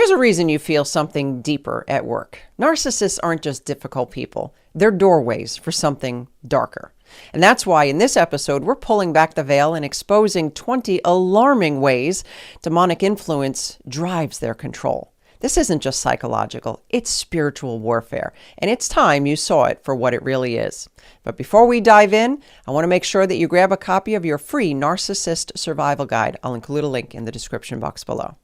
There's a reason you feel something deeper at work. Narcissists aren't just difficult people. They're doorways for something darker. And that's why in this episode, we're pulling back the veil and exposing 20 alarming ways demonic influence drives their control. This isn't just psychological, it's spiritual warfare. And it's time you saw it for what it really is. But before we dive in, I want to make sure that you grab a copy of your free Narcissist Survival Guide. I'll include a link in the description box below.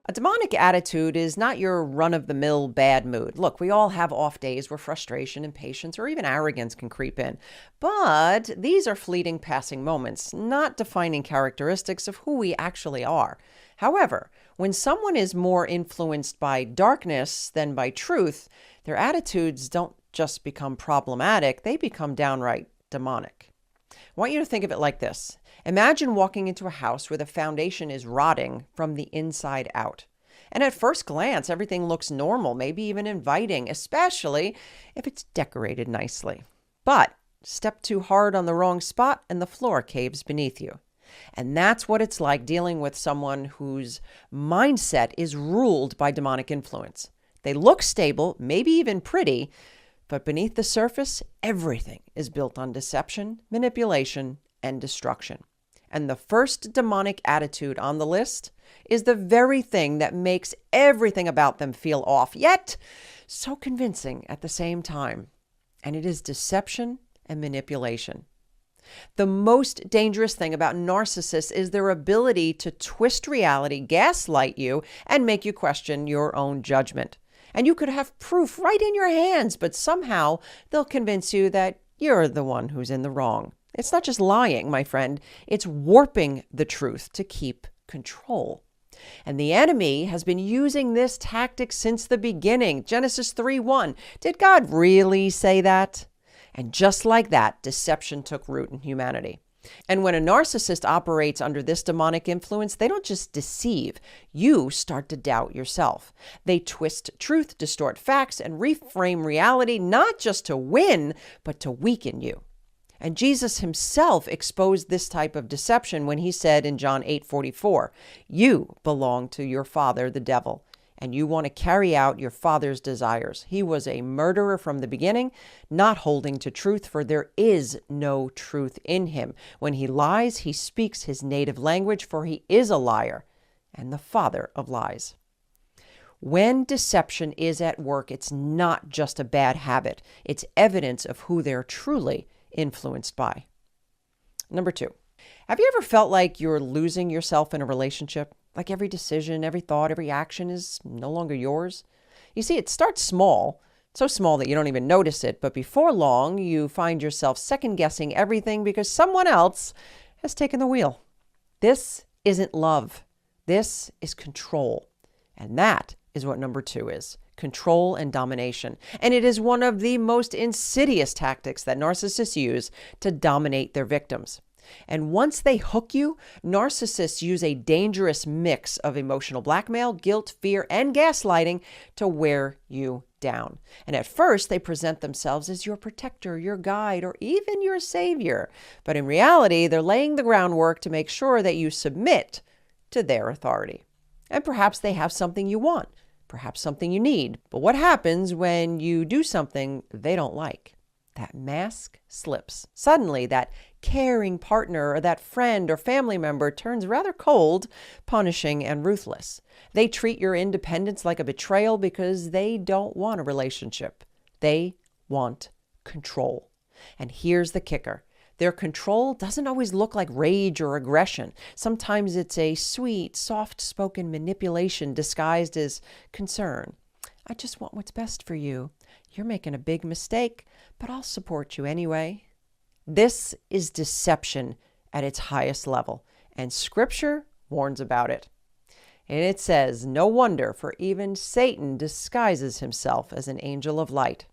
A demonic attitude is not your run-of-the-mill bad mood. Look, we all have off days where frustration, impatience, or even arrogance can creep in. But these are fleeting passing moments, not defining characteristics of who we actually are. However, when someone is more influenced by darkness than by truth, their attitudes don't just become problematic, they become downright demonic. I want you to think of it like this. Imagine walking into a house where the foundation is rotting from the inside out. And at first glance, everything looks normal, maybe even inviting, especially if it's decorated nicely. But step too hard on the wrong spot and the floor caves beneath you. And that's what it's like dealing with someone whose mindset is ruled by demonic influence. They look stable, maybe even pretty, but beneath the surface, everything is built on deception, manipulation, and destruction. And the first demonic attitude on the list is the very thing that makes everything about them feel off, yet so convincing at the same time. And it is deception and manipulation. The most dangerous thing about narcissists is their ability to twist reality, gaslight you, and make you question your own judgment. And you could have proof right in your hands, but somehow they'll convince you that you're the one who's in the wrong. It's not just lying, my friend. It's warping the truth to keep control. And the enemy has been using this tactic since the beginning. Genesis 3:1. Did God really say that? And just like that, deception took root in humanity. And when a narcissist operates under this demonic influence, they don't just deceive. You start to doubt yourself. They twist truth, distort facts, and reframe reality, not just to win, but to weaken you. And Jesus himself exposed this type of deception when he said in John 8:44, "You belong to your father, the devil, and you want to carry out your father's desires. He was a murderer from the beginning, not holding to truth, for there is no truth in him. When he lies, he speaks his native language, for he is a liar and the father of lies." When deception is at work, it's not just a bad habit. It's evidence of who they're truly influenced by. Number 2, have you ever felt like you're losing yourself in a relationship? Like every decision, every thought, every action is no longer yours? You see, it starts small, so small that you don't even notice it, but before long, you find yourself second-guessing everything because someone else has taken the wheel. This isn't love. This is control. And that is what number 2 is. Control and domination. And it is one of the most insidious tactics that narcissists use to dominate their victims. And once they hook you, narcissists use a dangerous mix of emotional blackmail, guilt, fear, and gaslighting to wear you down. And at first, they present themselves as your protector, your guide, or even your savior. But in reality, they're laying the groundwork to make sure that you submit to their authority. And perhaps they have something you want. Perhaps something you need. But what happens when you do something they don't like? That mask slips. Suddenly, that caring partner or that friend or family member turns rather cold, punishing, and ruthless. They treat your independence like a betrayal because they don't want a relationship. They want control. And here's the kicker. Their control doesn't always look like rage or aggression. Sometimes it's a sweet, soft-spoken manipulation disguised as concern. I just want what's best for you. You're making a big mistake, but I'll support you anyway. This is deception at its highest level, and Scripture warns about it. And it says, "No wonder, for even Satan disguises himself as an angel of light."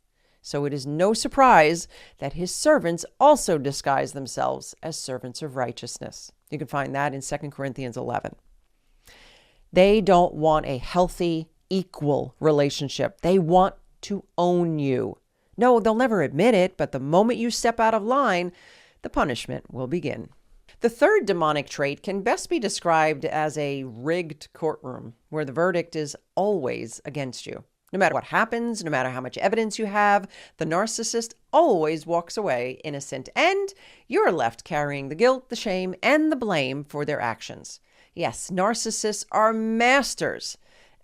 So it is no surprise that his servants also disguise themselves as servants of righteousness. You can find that in 2 Corinthians 11. They don't want a healthy, equal relationship. They want to own you. No, they'll never admit it, but the moment you step out of line, the punishment will begin. The third demonic trait can best be described as a rigged courtroom where the verdict is always against you. No matter what happens, no matter how much evidence you have, the narcissist always walks away innocent, and you're left carrying the guilt, the shame, and the blame for their actions. Yes, narcissists are masters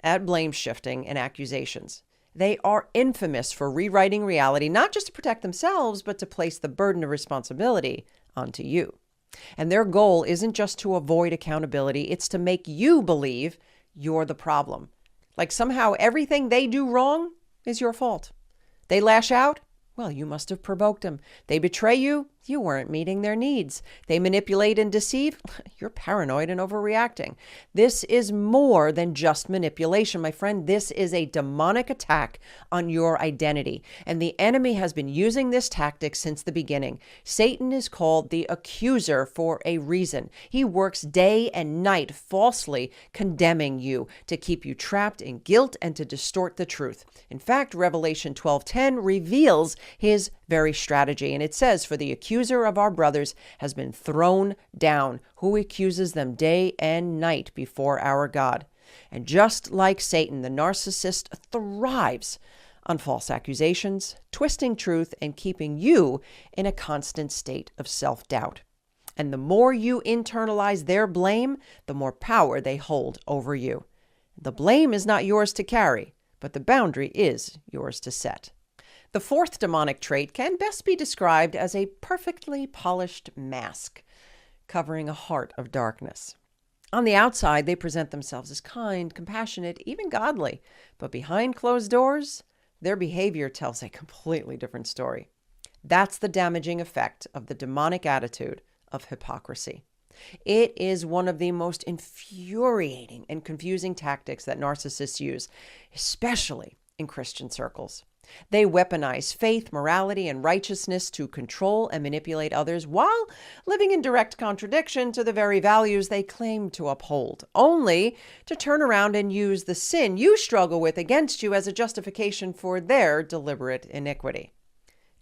at blame shifting and accusations. They are infamous for rewriting reality, not just to protect themselves, but to place the burden of responsibility onto you. And their goal isn't just to avoid accountability, it's to make you believe you're the problem. Like somehow everything they do wrong is your fault. They lash out? Well, you must have provoked them. They betray you? You weren't meeting their needs. They manipulate and deceive? You're paranoid and overreacting. This is more than just manipulation, my friend. This is a demonic attack on your identity. And the enemy has been using this tactic since the beginning. Satan is called the accuser for a reason. He works day and night falsely condemning you to keep you trapped in guilt and to distort the truth. In fact, Revelation 12:10 reveals his very strategy. And it says, "For the accuser of our brothers has been thrown down, who accuses them day and night before our God." And just like Satan, the narcissist thrives on false accusations, twisting truth, and keeping you in a constant state of self-doubt. And the more you internalize their blame, the more power they hold over you. The blame is not yours to carry, but the boundary is yours to set. The fourth demonic trait can best be described as a perfectly polished mask covering a heart of darkness. On the outside, they present themselves as kind, compassionate, even godly, but behind closed doors, their behavior tells a completely different story. That's the damaging effect of the demonic attitude of hypocrisy. It is one of the most infuriating and confusing tactics that narcissists use, especially in Christian circles. They weaponize faith, morality, and righteousness to control and manipulate others while living in direct contradiction to the very values they claim to uphold, only to turn around and use the sin you struggle with against you as a justification for their deliberate iniquity.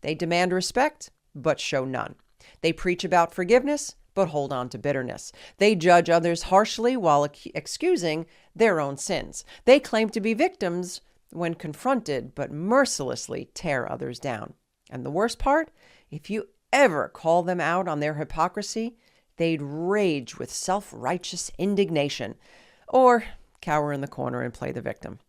They demand respect, but show none. They preach about forgiveness, but hold on to bitterness. They judge others harshly while excusing their own sins. They claim to be victims when confronted, but mercilessly tear others down. And the worst part, if you ever call them out on their hypocrisy, they'd rage with self-righteous indignation or cower in the corner and play the victim.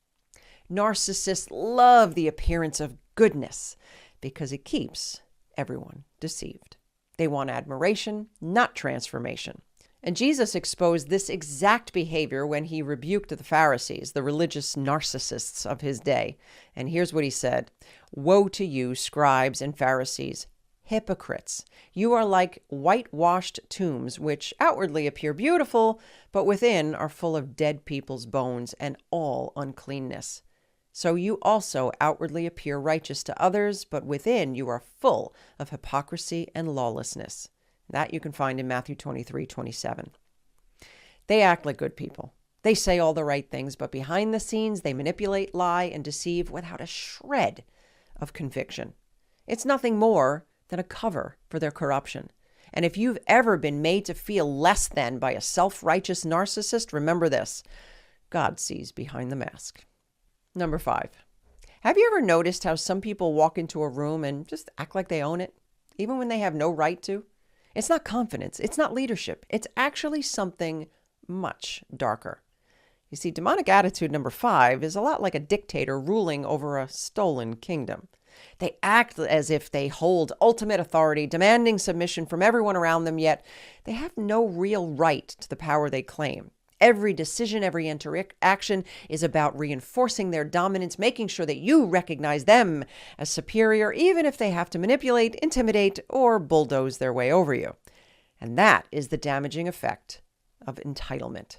Narcissists love the appearance of goodness because it keeps everyone deceived. They want admiration, not transformation. And Jesus exposed this exact behavior when he rebuked the Pharisees, the religious narcissists of his day. And here's what he said: "Woe to you, scribes and Pharisees, hypocrites! You are like whitewashed tombs, which outwardly appear beautiful, but within are full of dead people's bones and all uncleanness. So you also outwardly appear righteous to others, but within you are full of hypocrisy and lawlessness." That you can find in Matthew 23:27. They act like good people. They say all the right things, but behind the scenes, they manipulate, lie, and deceive without a shred of conviction. It's nothing more than a cover for their corruption. And if you've ever been made to feel less than by a self-righteous narcissist, remember this: God sees behind the mask. Number 5. Have you ever noticed how some people walk into a room and just act like they own it, even when they have no right to? It's not confidence. It's not leadership. It's actually something much darker. You see, demonic attitude number 5 is a lot like a dictator ruling over a stolen kingdom. They act as if they hold ultimate authority, demanding submission from everyone around them, yet they have no real right to the power they claim. Every decision, every interaction is about reinforcing their dominance, making sure that you recognize them as superior, even if they have to manipulate, intimidate, or bulldoze their way over you. And that is the damaging effect of entitlement.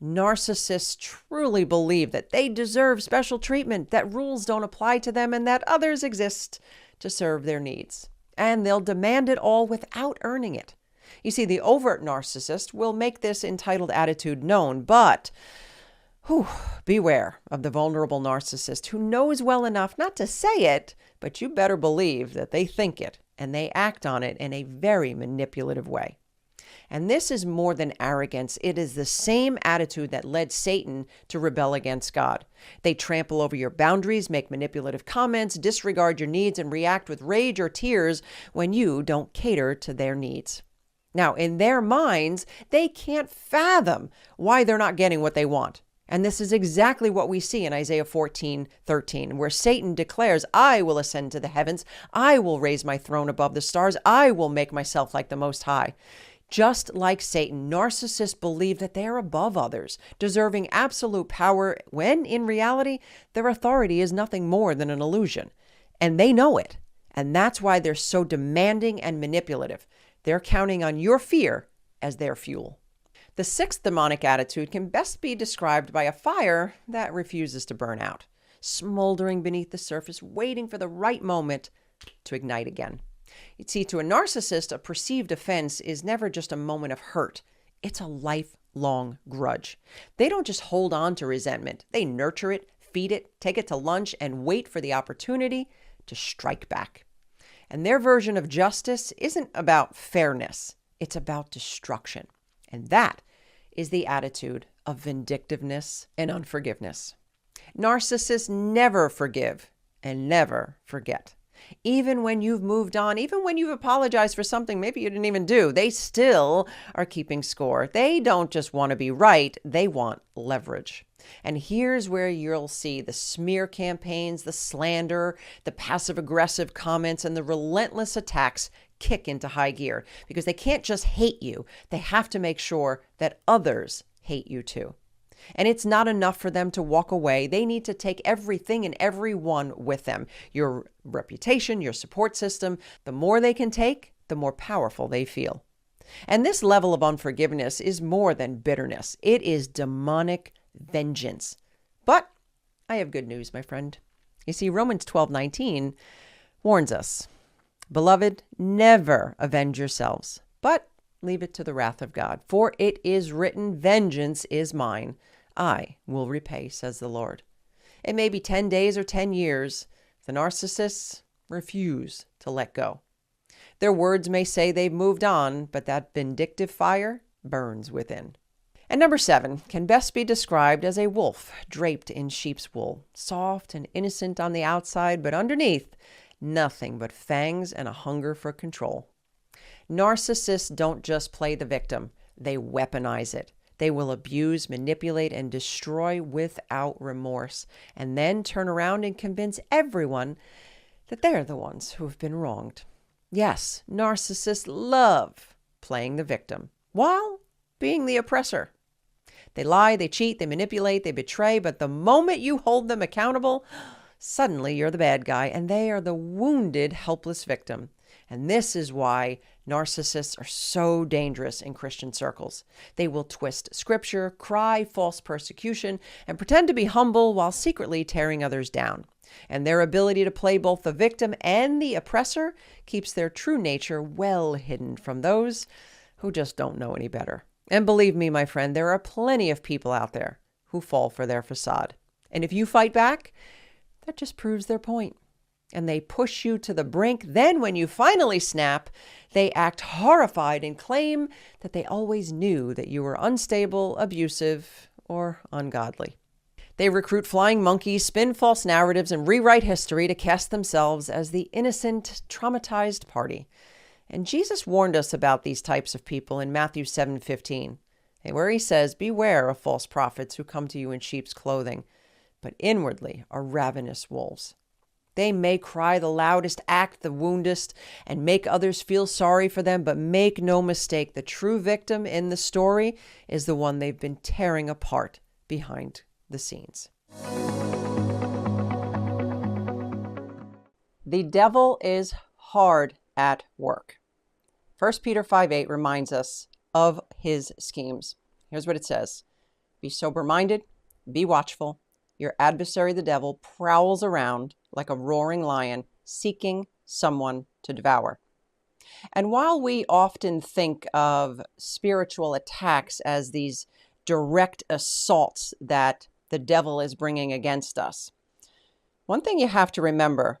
Narcissists truly believe that they deserve special treatment, that rules don't apply to them, and that others exist to serve their needs. And they'll demand it all without earning it. You see, the overt narcissist will make this entitled attitude known, but beware of the vulnerable narcissist who knows well enough not to say it, but you better believe that they think it and they act on it in a very manipulative way. And this is more than arrogance. It is the same attitude that led Satan to rebel against God. They trample over your boundaries, make manipulative comments, disregard your needs, and react with rage or tears when you don't cater to their needs. Now, in their minds, they can't fathom why they're not getting what they want. And this is exactly what we see in Isaiah 14:13, where Satan declares, I will ascend to the heavens. I will raise my throne above the stars. I will make myself like the Most High. Just like Satan, narcissists believe that they are above others, deserving absolute power, when in reality, their authority is nothing more than an illusion. And they know it. And that's why they're so demanding and manipulative. They're counting on your fear as their fuel. The sixth demonic attitude can best be described by a fire that refuses to burn out, smoldering beneath the surface, waiting for the right moment to ignite again. You see, to a narcissist, a perceived offense is never just a moment of hurt. It's a lifelong grudge. They don't just hold on to resentment. They nurture it, feed it, take it to lunch, and wait for the opportunity to strike back. And their version of justice isn't about fairness. It's about destruction. And that is the attitude of vindictiveness and unforgiveness. Narcissists never forgive and never forget. Even when you've moved on, even when you've apologized for something maybe you didn't even do, they still are keeping score. They don't just want to be right, they want leverage. And here's where you'll see the smear campaigns, the slander, the passive-aggressive comments, and the relentless attacks kick into high gear, because they can't just hate you. They have to make sure that others hate you too. And it's not enough for them to walk away. They need to take everything and everyone with them. Your reputation, your support system. The more they can take, the more powerful they feel. And this level of unforgiveness is more than bitterness. It is demonic vengeance. But I have good news, my friend. You see, Romans 12:19 warns us, Beloved, never avenge yourselves, but leave it to the wrath of God. For it is written, vengeance is mine. I will repay, says the Lord. It may be 10 days or 10 years. The narcissists refuse to let go. Their words may say they've moved on, but that vindictive fire burns within. And number 7 can best be described as a wolf draped in sheep's wool, soft and innocent on the outside, but underneath, nothing but fangs and a hunger for control. Narcissists don't just play the victim, they weaponize it. They will abuse, manipulate, and destroy without remorse, and then turn around and convince everyone that they're the ones who have been wronged. Yes, narcissists love playing the victim while being the oppressor. They lie, they cheat, they manipulate, they betray, but the moment you hold them accountable, suddenly you're the bad guy, and they are the wounded, helpless victim. And this is why narcissists are so dangerous in Christian circles. They will twist scripture, cry false persecution, and pretend to be humble while secretly tearing others down. And their ability to play both the victim and the oppressor keeps their true nature well hidden from those who just don't know any better. And believe me, my friend, there are plenty of people out there who fall for their facade. And if you fight back, that just proves their point. And they push you to the brink. Then when you finally snap, they act horrified and claim that they always knew that you were unstable, abusive, or ungodly. They recruit flying monkeys, spin false narratives, and rewrite history to cast themselves as the innocent, traumatized party. And Jesus warned us about these types of people in Matthew 7:15, where he says, Beware of false prophets who come to you in sheep's clothing, but inwardly are ravenous wolves. They may cry the loudest, act the woundest, and make others feel sorry for them, but make no mistake, the true victim in the story is the one they've been tearing apart behind the scenes. The devil is hard at work. 1 Peter 5:8 reminds us of his schemes. Here's what it says. Be sober-minded, be watchful. Your adversary, the devil, prowls around like a roaring lion, seeking someone to devour. And while we often think of spiritual attacks as these direct assaults that the devil is bringing against us, one thing you have to remember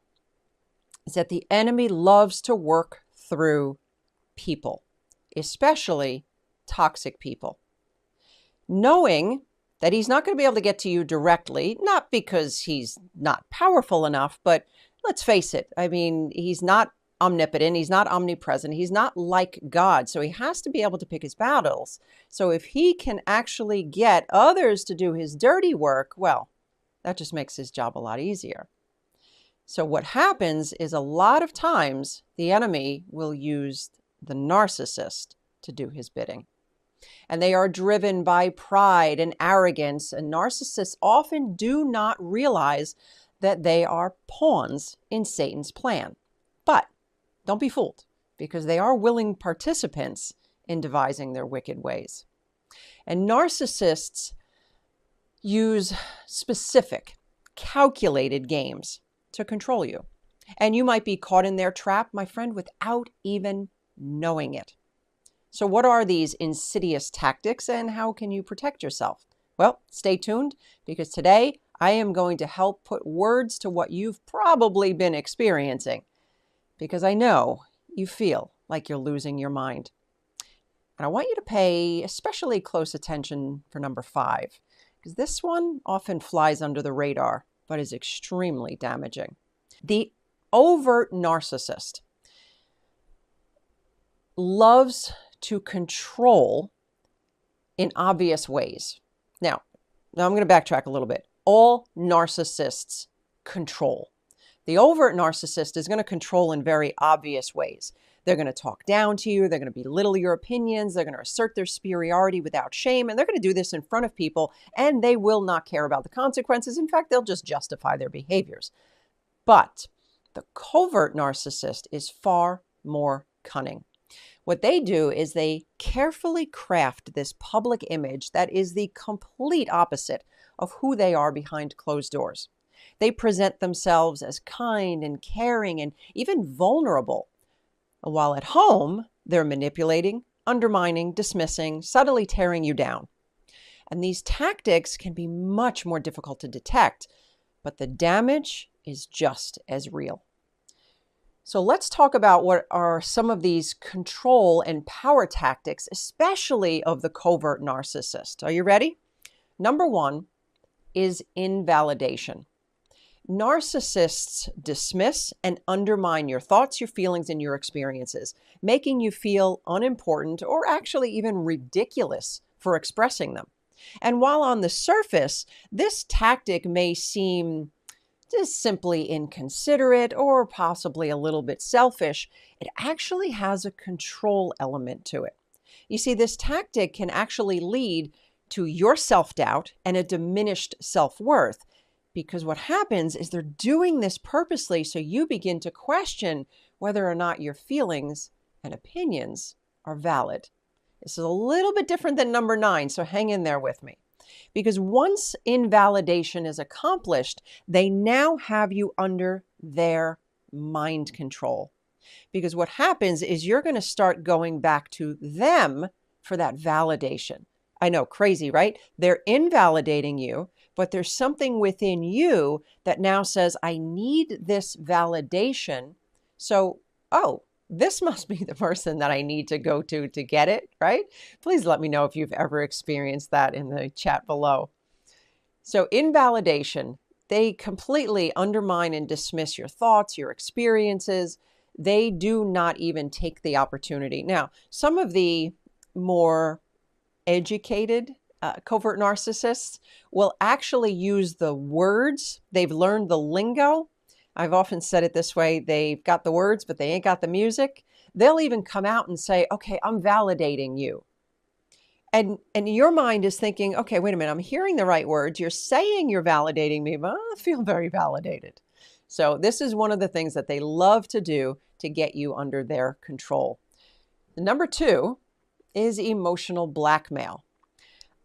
is that the enemy loves to work through people, especially toxic people, knowing that he's not going to be able to get to you directly, not because he's not powerful enough, but let's face it. I mean, he's not omnipotent. He's not omnipresent. He's not like God. So he has to be able to pick his battles. So if he can actually get others to do his dirty work, well, that just makes his job a lot easier. So what happens is a lot of times the enemy will use the narcissist to do his bidding. And they are driven by pride and arrogance. And narcissists often do not realize that they are pawns in Satan's plan. But don't be fooled, because they are willing participants in devising their wicked ways. And narcissists use specific, calculated games to control you. And you might be caught in their trap, my friend, without even knowing it. So what are these insidious tactics and how can you protect yourself? Well, stay tuned, because today I am going to help put words to what you've probably been experiencing, because I know you feel like you're losing your mind. And I want you to pay especially close attention for number 5, because this one often flies under the radar, but is extremely damaging. The overt narcissist loves to control in obvious ways. Now I'm going to backtrack a little bit. All narcissists control. The overt narcissist is going to control in very obvious ways. They're going to talk down to you. They're going to belittle your opinions. They're going to assert their superiority without shame. And they're going to do this in front of people. And they will not care about the consequences. In fact, they'll just justify their behaviors. But the covert narcissist is far more cunning. What they do is they carefully craft this public image that is the complete opposite of who they are behind closed doors. They present themselves as kind and caring and even vulnerable, while at home, they're manipulating, undermining, dismissing, subtly tearing you down. And these tactics can be much more difficult to detect, but the damage is just as real. So let's talk about what are some of these control and power tactics, especially of the covert narcissist. Are you ready? Number 1 is invalidation. Narcissists dismiss and undermine your thoughts, your feelings, and your experiences, making you feel unimportant or actually even ridiculous for expressing them. And while on the surface, this tactic may seem just simply inconsiderate or possibly a little bit selfish, it actually has a control element to it. You see, this tactic can actually lead to your self-doubt and a diminished self-worth, because what happens is they're doing this purposely so you begin to question whether or not your feelings and opinions are valid. This is a little bit different than number 9, so hang in there with me. Because once invalidation is accomplished, they now have you under their mind control. Because what happens is you're going to start going back to them for that validation. I know, crazy, right? They're invalidating you, but there's something within you that now says, I need this validation. So, this must be the person that I need to go to get it, right? Please let me know if you've ever experienced that in the chat below. So invalidation, they completely undermine and dismiss your thoughts, your experiences. They do not even take the opportunity. Now, some of the more educated covert narcissists will actually use the words. They've learned the lingo. I've often said it this way: they've got the words, but they ain't got the music. They'll even come out and say, okay, I'm validating you. And your mind is thinking, okay, wait a minute, I'm hearing the right words. You're saying you're validating me, but I don't feel very validated. So this is one of the things that they love to do to get you under their control. Number 2 is emotional blackmail,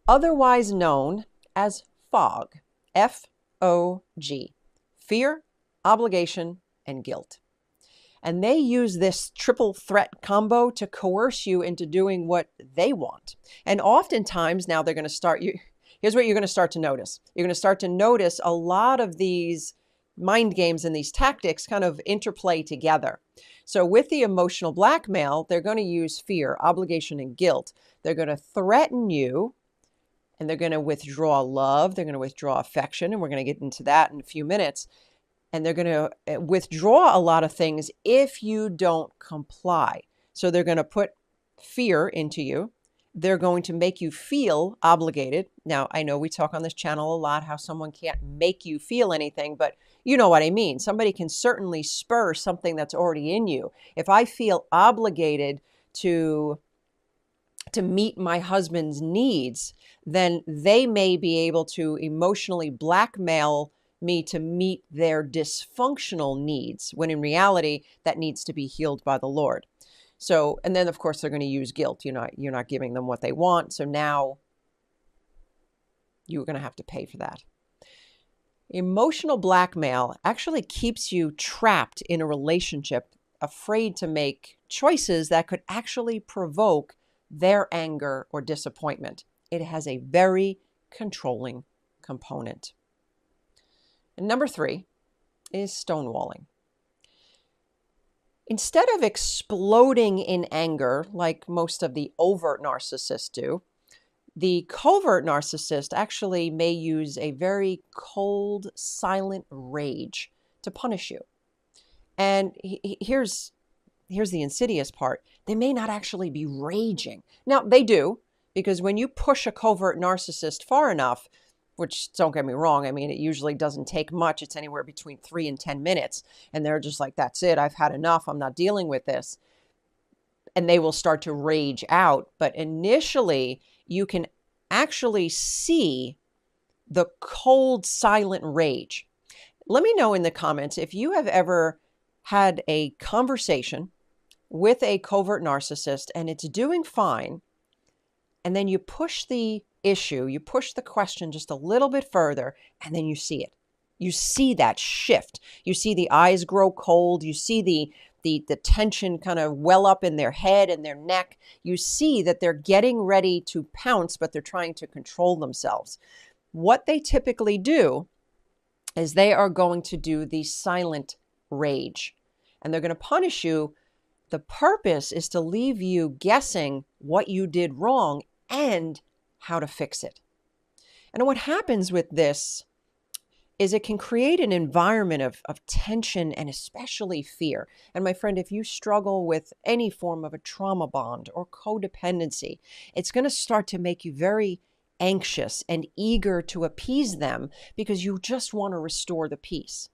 otherwise known as FOG, F-O-G, fear, obligation, and guilt. And they use this triple threat combo to coerce you into doing what they want. And oftentimes now they're going to start you. Here's what you're going to start to notice. You're going to start to notice a lot of these mind games and these tactics kind of interplay together. So with the emotional blackmail, they're going to use fear, obligation, and guilt. They're going to threaten you, and they're going to withdraw love. They're going to withdraw affection, and we're going to get into that in a few minutes. And they're going to withdraw a lot of things if you don't comply. So they're going to put fear into you. They're going to make you feel obligated. Now, I know we talk on this channel a lot how someone can't make you feel anything, but you know what I mean. Somebody can certainly spur something that's already in you. If I feel obligated to meet my husband's needs, then they may be able to emotionally blackmail me to meet their dysfunctional needs, when in reality, that needs to be healed by the Lord. So, and then of course they're going to use guilt. You're not giving them what they want. So now you're going to have to pay for that. Emotional blackmail actually keeps you trapped in a relationship, afraid to make choices that could actually provoke their anger or disappointment. It has a very controlling component. And number 3 is stonewalling. Instead of exploding in anger like most of the overt narcissists do, the covert narcissist actually may use a very cold, silent rage to punish you. And here's the insidious part. They may not actually be raging. Now, they do, because when you push a covert narcissist far enough, which don't get me wrong, I mean, it usually doesn't take much. It's anywhere between 3 and 10 minutes. And they're just like, that's it. I've had enough. I'm not dealing with this. And they will start to rage out. But initially, you can actually see the cold, silent rage. Let me know in the comments if you have ever had a conversation with a covert narcissist and it's doing fine, and then you push the issue, you push the question just a little bit further, and then you see it. You see that shift. You see the eyes grow cold. You see the tension kind of well up in their head and their neck. You see that they're getting ready to pounce, but they're trying to control themselves. What they typically do is they are going to do the silent rage, and they're going to punish you. The purpose is to leave you guessing what you did wrong and how to fix it. And what happens with this is it can create an environment of tension and especially fear. And my friend, if you struggle with any form of a trauma bond or codependency, it's going to start to make you very anxious and eager to appease them because you just want to restore the peace.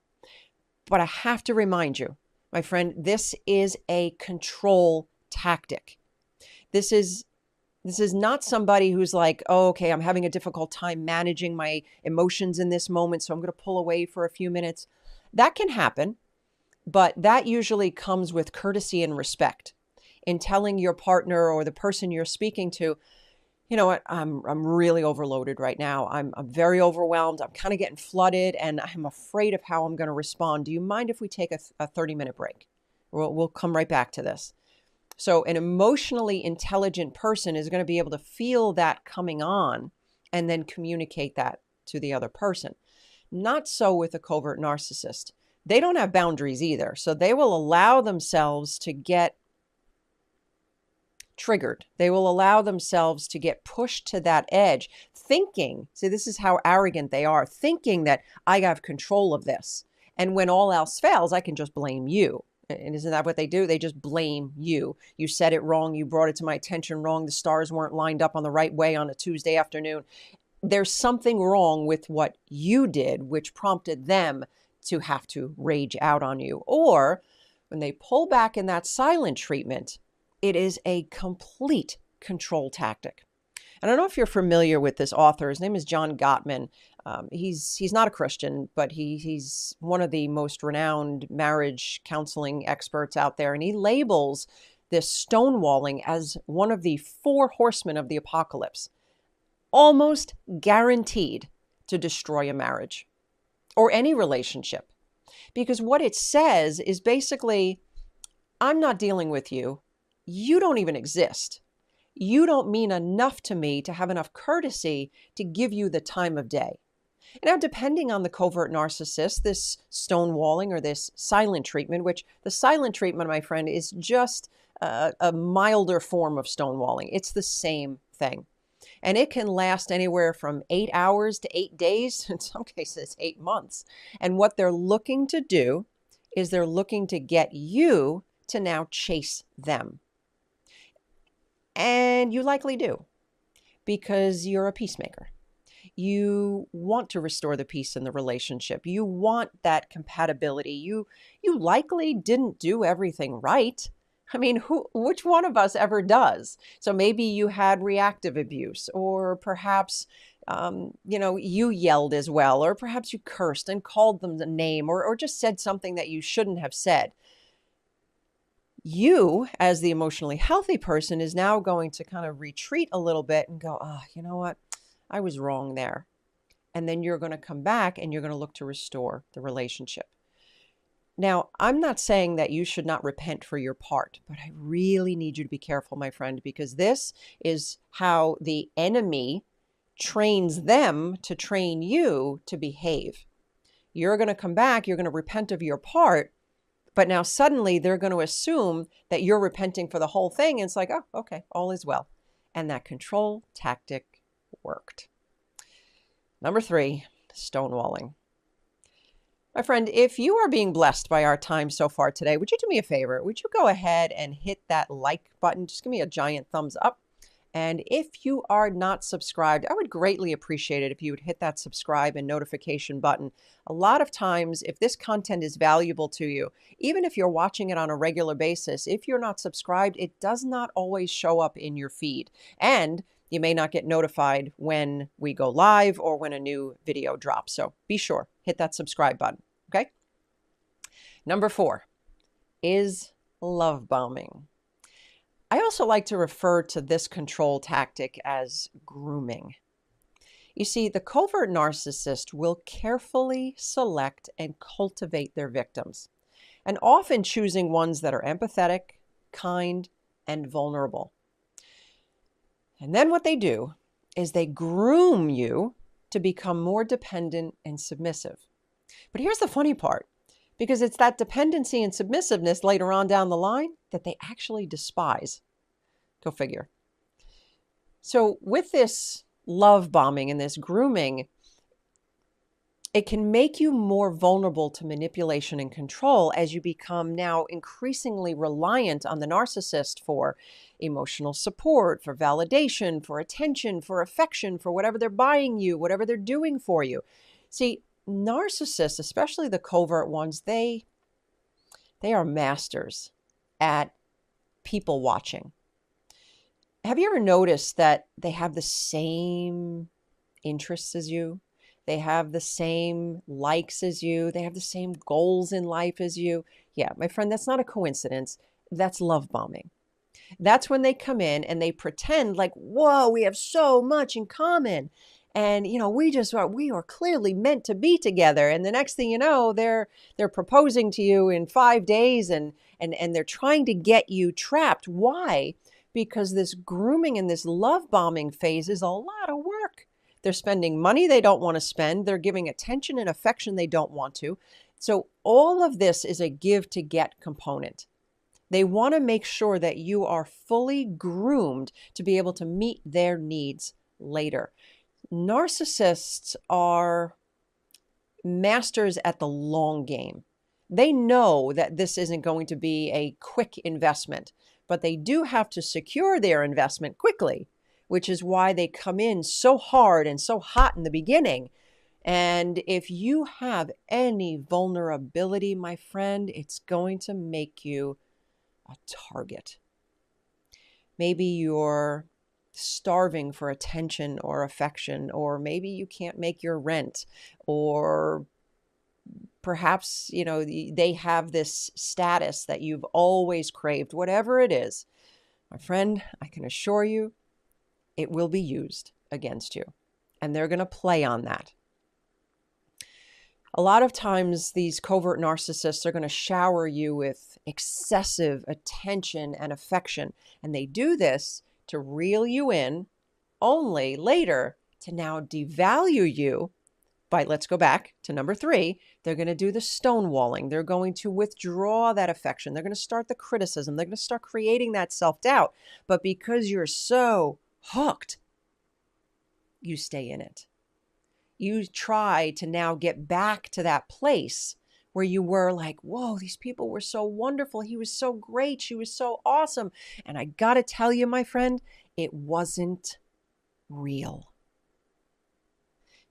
But I have to remind you, my friend, this is a control tactic. This is not somebody who's like, oh, okay, I'm having a difficult time managing my emotions in this moment, so I'm going to pull away for a few minutes. That can happen, but that usually comes with courtesy and respect in telling your partner or the person you're speaking to, you know what, I'm really overloaded right now. I'm very overwhelmed. I'm kind of getting flooded, and I'm afraid of how I'm going to respond. Do you mind if we take a 30-minute break? We'll come right back to this. So an emotionally intelligent person is going to be able to feel that coming on and then communicate that to the other person. Not so with a covert narcissist. They don't have boundaries either. So they will allow themselves to get triggered. They will allow themselves to get pushed to that edge, thinking, see, this is how arrogant they are, thinking that I have control of this. And when all else fails, I can just blame you. And isn't that what they do? They just blame you. You said it wrong. You brought it to my attention wrong. The stars weren't lined up on the right way on a Tuesday afternoon. There's something wrong with what you did, which prompted them to have to rage out on you. Or when they pull back in that silent treatment, it is a complete control tactic. And I don't know if you're familiar with this author. His name is John Gottman. He's not a Christian, but he's one of the most renowned marriage counseling experts out there. And he labels this stonewalling as one of the 4 horsemen of the apocalypse, almost guaranteed to destroy a marriage or any relationship. Because what it says is basically, I'm not dealing with you. You don't even exist. You don't mean enough to me to have enough courtesy to give you the time of day. Now, depending on the covert narcissist, this stonewalling or this silent treatment, which the silent treatment, my friend, is just a milder form of stonewalling. It's the same thing. And it can last anywhere from 8 hours to 8 days, in some cases, 8 months. And what they're looking to do is they're looking to get you to now chase them. And you likely do, because you're a peacemaker. You want to restore the peace in the relationship. You want that compatibility. You likely didn't do everything right. I mean, which one of us ever does? So maybe you had reactive abuse, or perhaps, you yelled as well, or perhaps you cursed and called them a name, or just said something that you shouldn't have said. You, as the emotionally healthy person, is now going to kind of retreat a little bit and go, oh, you know what? I was wrong there. And then you're going to come back and you're going to look to restore the relationship. Now, I'm not saying that you should not repent for your part, but I really need you to be careful, my friend, because this is how the enemy trains them to train you to behave. You're going to come back, you're going to repent of your part, but now suddenly they're going to assume that you're repenting for the whole thing. And it's like, oh, okay, all is well. And that control tactic worked. Number 3, stonewalling. My friend, if you are being blessed by our time so far today, would you do me a favor? Would you go ahead and hit that like button? Just give me a giant thumbs up. And if you are not subscribed, I would greatly appreciate it if you would hit that subscribe and notification button. A lot of times, if this content is valuable to you, even if you're watching it on a regular basis, if you're not subscribed, it does not always show up in your feed. And you may not get notified when we go live or when a new video drops. So be sure, hit that subscribe button, okay? Number 4 is love bombing. I also like to refer to this control tactic as grooming. You see, the covert narcissist will carefully select and cultivate their victims, and often choosing ones that are empathetic, kind, and vulnerable. And then what they do is they groom you to become more dependent and submissive. But here's the funny part, because it's that dependency and submissiveness later on down the line that they actually despise. Go figure. So with this love bombing and this grooming, it can make you more vulnerable to manipulation and control as you become now increasingly reliant on the narcissist for emotional support, for validation, for attention, for affection, for whatever they're buying you, whatever they're doing for you. See, narcissists, especially the covert ones, they are masters at people watching. Have you ever noticed that they have the same interests as you? They have the same likes as you. They have the same goals in life as you. Yeah, my friend, that's not a coincidence. That's love bombing. That's when they come in and they pretend like, whoa, we have so much in common. And, we are clearly meant to be together. And the next thing you know, they're proposing to you in 5 days and they're trying to get you trapped. Why? Because this grooming and this love bombing phase is a lot of work. They're spending money they don't want to spend. They're giving attention and affection they don't want to. So all of this is a give to get component. They want to make sure that you are fully groomed to be able to meet their needs later. Narcissists are masters at the long game. They know that this isn't going to be a quick investment, but they do have to secure their investment quickly, which is why they come in so hard and so hot in the beginning. And if you have any vulnerability, my friend, it's going to make you a target. Maybe you're starving for attention or affection, or maybe you can't make your rent, or perhaps, they have this status that you've always craved. Whatever it is, my friend, I can assure you, it will be used against you. And they're going to play on that. A lot of times, these covert narcissists are going to shower you with excessive attention and affection. And they do this to reel you in, only later to now devalue you let's go back to number 3, they're going to do the stonewalling. They're going to withdraw that affection. They're going to start the criticism. They're going to start creating that self-doubt. But because you're so hooked, you stay in it. You try to now get back to that place where you were like, whoa, these people were so wonderful. He was so great. She was so awesome. And I got to tell you, my friend, it wasn't real.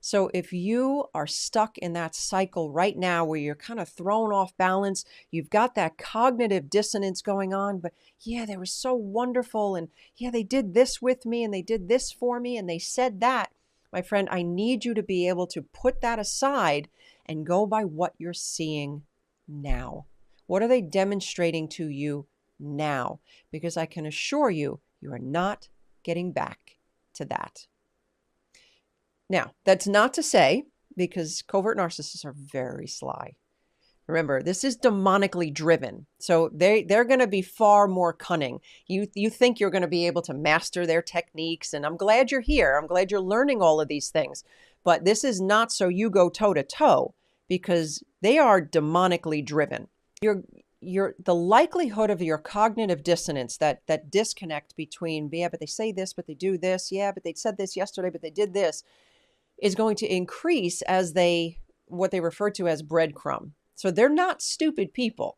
So if you are stuck in that cycle right now where you're kind of thrown off balance, you've got that cognitive dissonance going on, but yeah, they were so wonderful. And yeah, they did this with me and they did this for me and they said that. My friend, I need you to be able to put that aside and go by what you're seeing now. What are they demonstrating to you now? Because I can assure you, you are not getting back to that. Now, that's not to say, because covert narcissists are very sly. Remember, this is demonically driven. So they're going to be far more cunning. You think you're going to be able to master their techniques, and I'm glad you're here. I'm glad you're learning all of these things. But this is not so you go toe to toe, because they are demonically driven. The likelihood of your cognitive dissonance, that disconnect between, yeah, but they say this, but they do this. Yeah, but they said this yesterday, but they did this, is going to increase as what they refer to as breadcrumb. So they're not stupid people.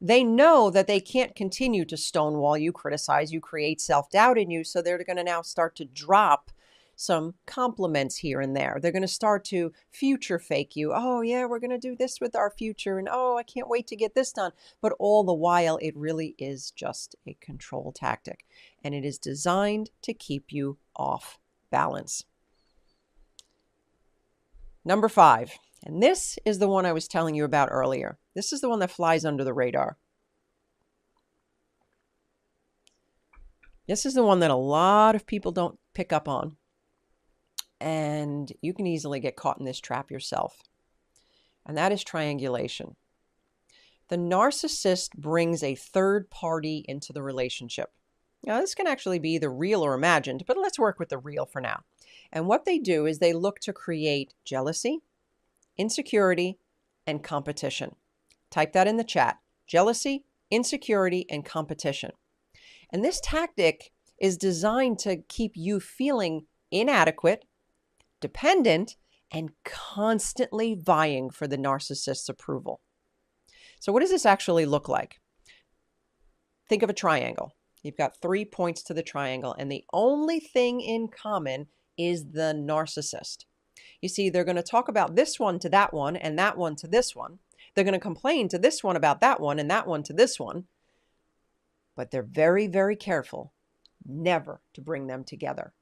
They know that they can't continue to stonewall you, criticize you, create self-doubt in you. So they're going to now start to drop some compliments here and there. They're going to start to future fake you. Oh yeah, we're going to do this with our future. And oh, I can't wait to get this done. But all the while, it really is just a control tactic. And it is designed to keep you off balance. Number 5, and this is the one I was telling you about earlier. This is the one that flies under the radar. This is the one that a lot of people don't pick up on. And you can easily get caught in this trap yourself. And that is triangulation. The narcissist brings a third party into the relationship. Now, this can actually be either real or imagined, but let's work with the real for now. And what they do is they look to create jealousy, insecurity, and competition. Type that in the chat. Jealousy, insecurity, and competition. And this tactic is designed to keep you feeling inadequate, dependent, and constantly vying for the narcissist's approval. So what does this actually look like? Think of a triangle. You've got 3 points to the triangle, and the only thing in common is the narcissist. You see, they're going to talk about this one to that one and that one to this one. They're going to complain to this one about that one and that one to this one. But they're very, very careful never to bring them together.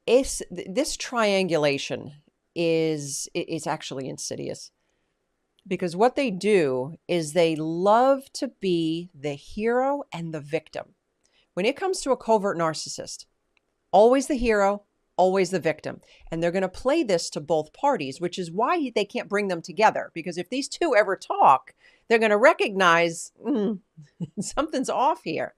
This triangulation is actually insidious. Because what they do is they love to be the hero and the victim. When it comes to a covert narcissist, always the hero, always the victim. And they're going to play this to both parties, which is why they can't bring them together. Because if these two ever talk, they're going to recognize something's off here.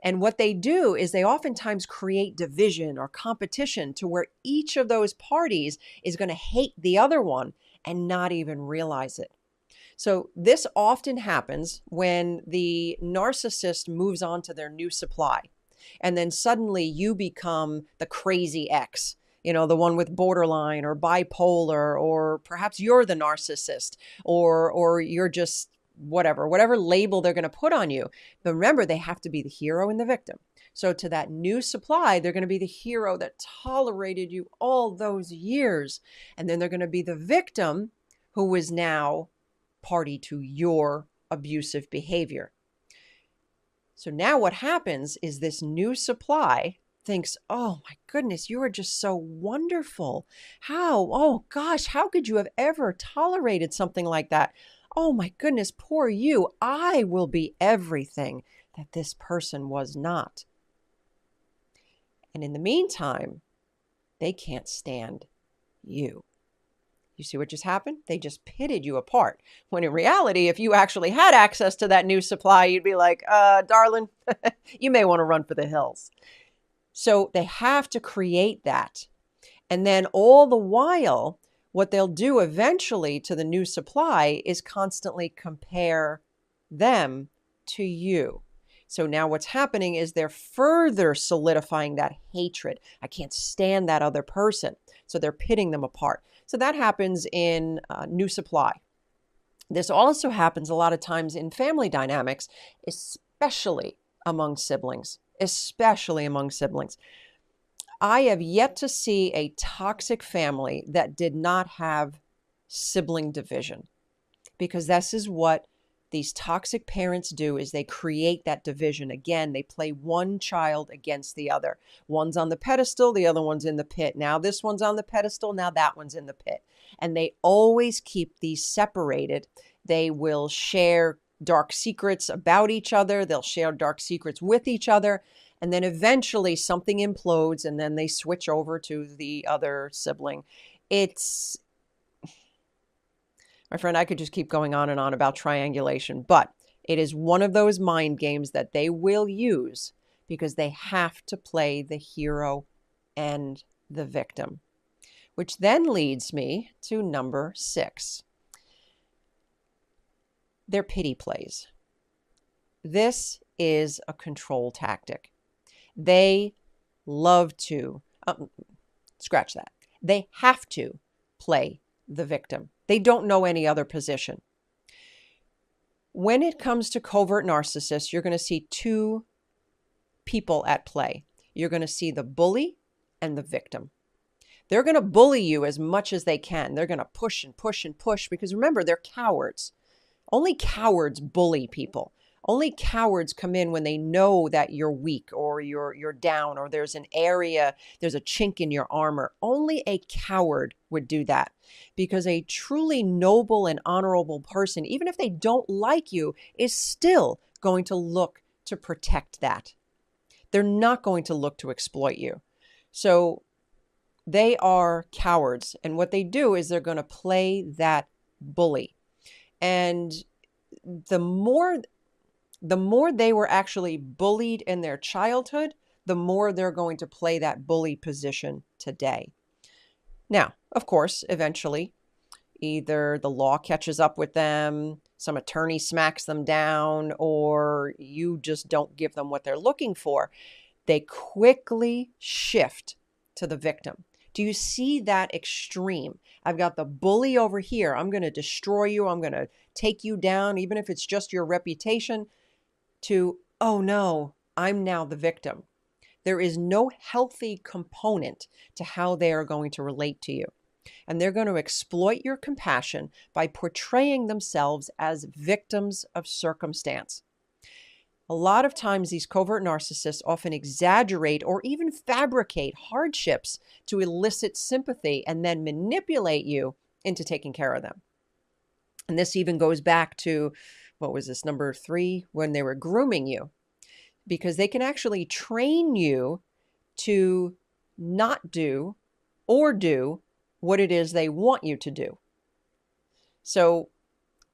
And what they do is they oftentimes create division or competition to where each of those parties is going to hate the other one and not even realize it. So this often happens when the narcissist moves on to their new supply. And then suddenly you become the crazy ex, the one with borderline or bipolar, or perhaps you're the narcissist, or you're just whatever label they're going to put on you. But remember, they have to be the hero and the victim. So to that new supply, they're going to be the hero that tolerated you all those years. And then they're going to be the victim who is now party to your abusive behavior. So now what happens is this new supply thinks, oh my goodness, you are just so wonderful. Oh gosh, how could you have ever tolerated something like that? Oh my goodness, poor you. I will be everything that this person was not. And in the meantime, they can't stand you. You see what just happened? They just pitted you apart. When in reality, if you actually had access to that new supply, you'd be like, darling, you may want to run for the hills. So they have to create that. And then all the while, what they'll do eventually to the new supply is constantly compare them to you. So now what's happening is they're further solidifying that hatred. I can't stand that other person. So they're pitting them apart. So that happens in new supply. This also happens a lot of times in family dynamics, especially among siblings, I have yet to see a toxic family that did not have sibling division, because this is what these toxic parents do, is they create that division. Again, they play one child against the other. One's on the pedestal, the other one's in the pit. Now this one's on the pedestal, now that one's in the pit. And they always keep these separated. They will share dark secrets about each other. They'll share dark secrets with each other. And then eventually something implodes and then they switch over to the other sibling. My friend, I could just keep going on and on about triangulation, but it is one of those mind games that they will use because they have to play the hero and the victim, which then leads me to number 6. Their pity plays. This is a control tactic. They love to, scratch that. They have to play the victim. They don't know any other position. When it comes to covert narcissists, you're going to see 2 people at play. You're going to see the bully and the victim. They're going to bully you as much as they can. They're going to push and push and push because remember, they're cowards. Only cowards bully people. Only cowards come in when they know that you're weak or you're down or there's an area, there's a chink in your armor. Only a coward would do that, because a truly noble and honorable person, even if they don't like you, is still going to look to protect that. They're not going to look to exploit you. So they are cowards. And what they do is they're going to play that bully. And the more they were actually bullied in their childhood, the more they're going to play that bully position today. Now, of course, eventually, either the law catches up with them, some attorney smacks them down, or you just don't give them what they're looking for. They quickly shift to the victim. Do you see that extreme? I've got the bully over here. I'm going to destroy you. I'm going to take you down, even if it's just your reputation. To, oh no, I'm now the victim. There is no healthy component to how they are going to relate to you. And they're going to exploit your compassion by portraying themselves as victims of circumstance. A lot of times these covert narcissists often exaggerate or even fabricate hardships to elicit sympathy and then manipulate you into taking care of them. And this even goes back to, what was this, number 3, when they were grooming you, because they can actually train you to not do or do what it is they want you to do. So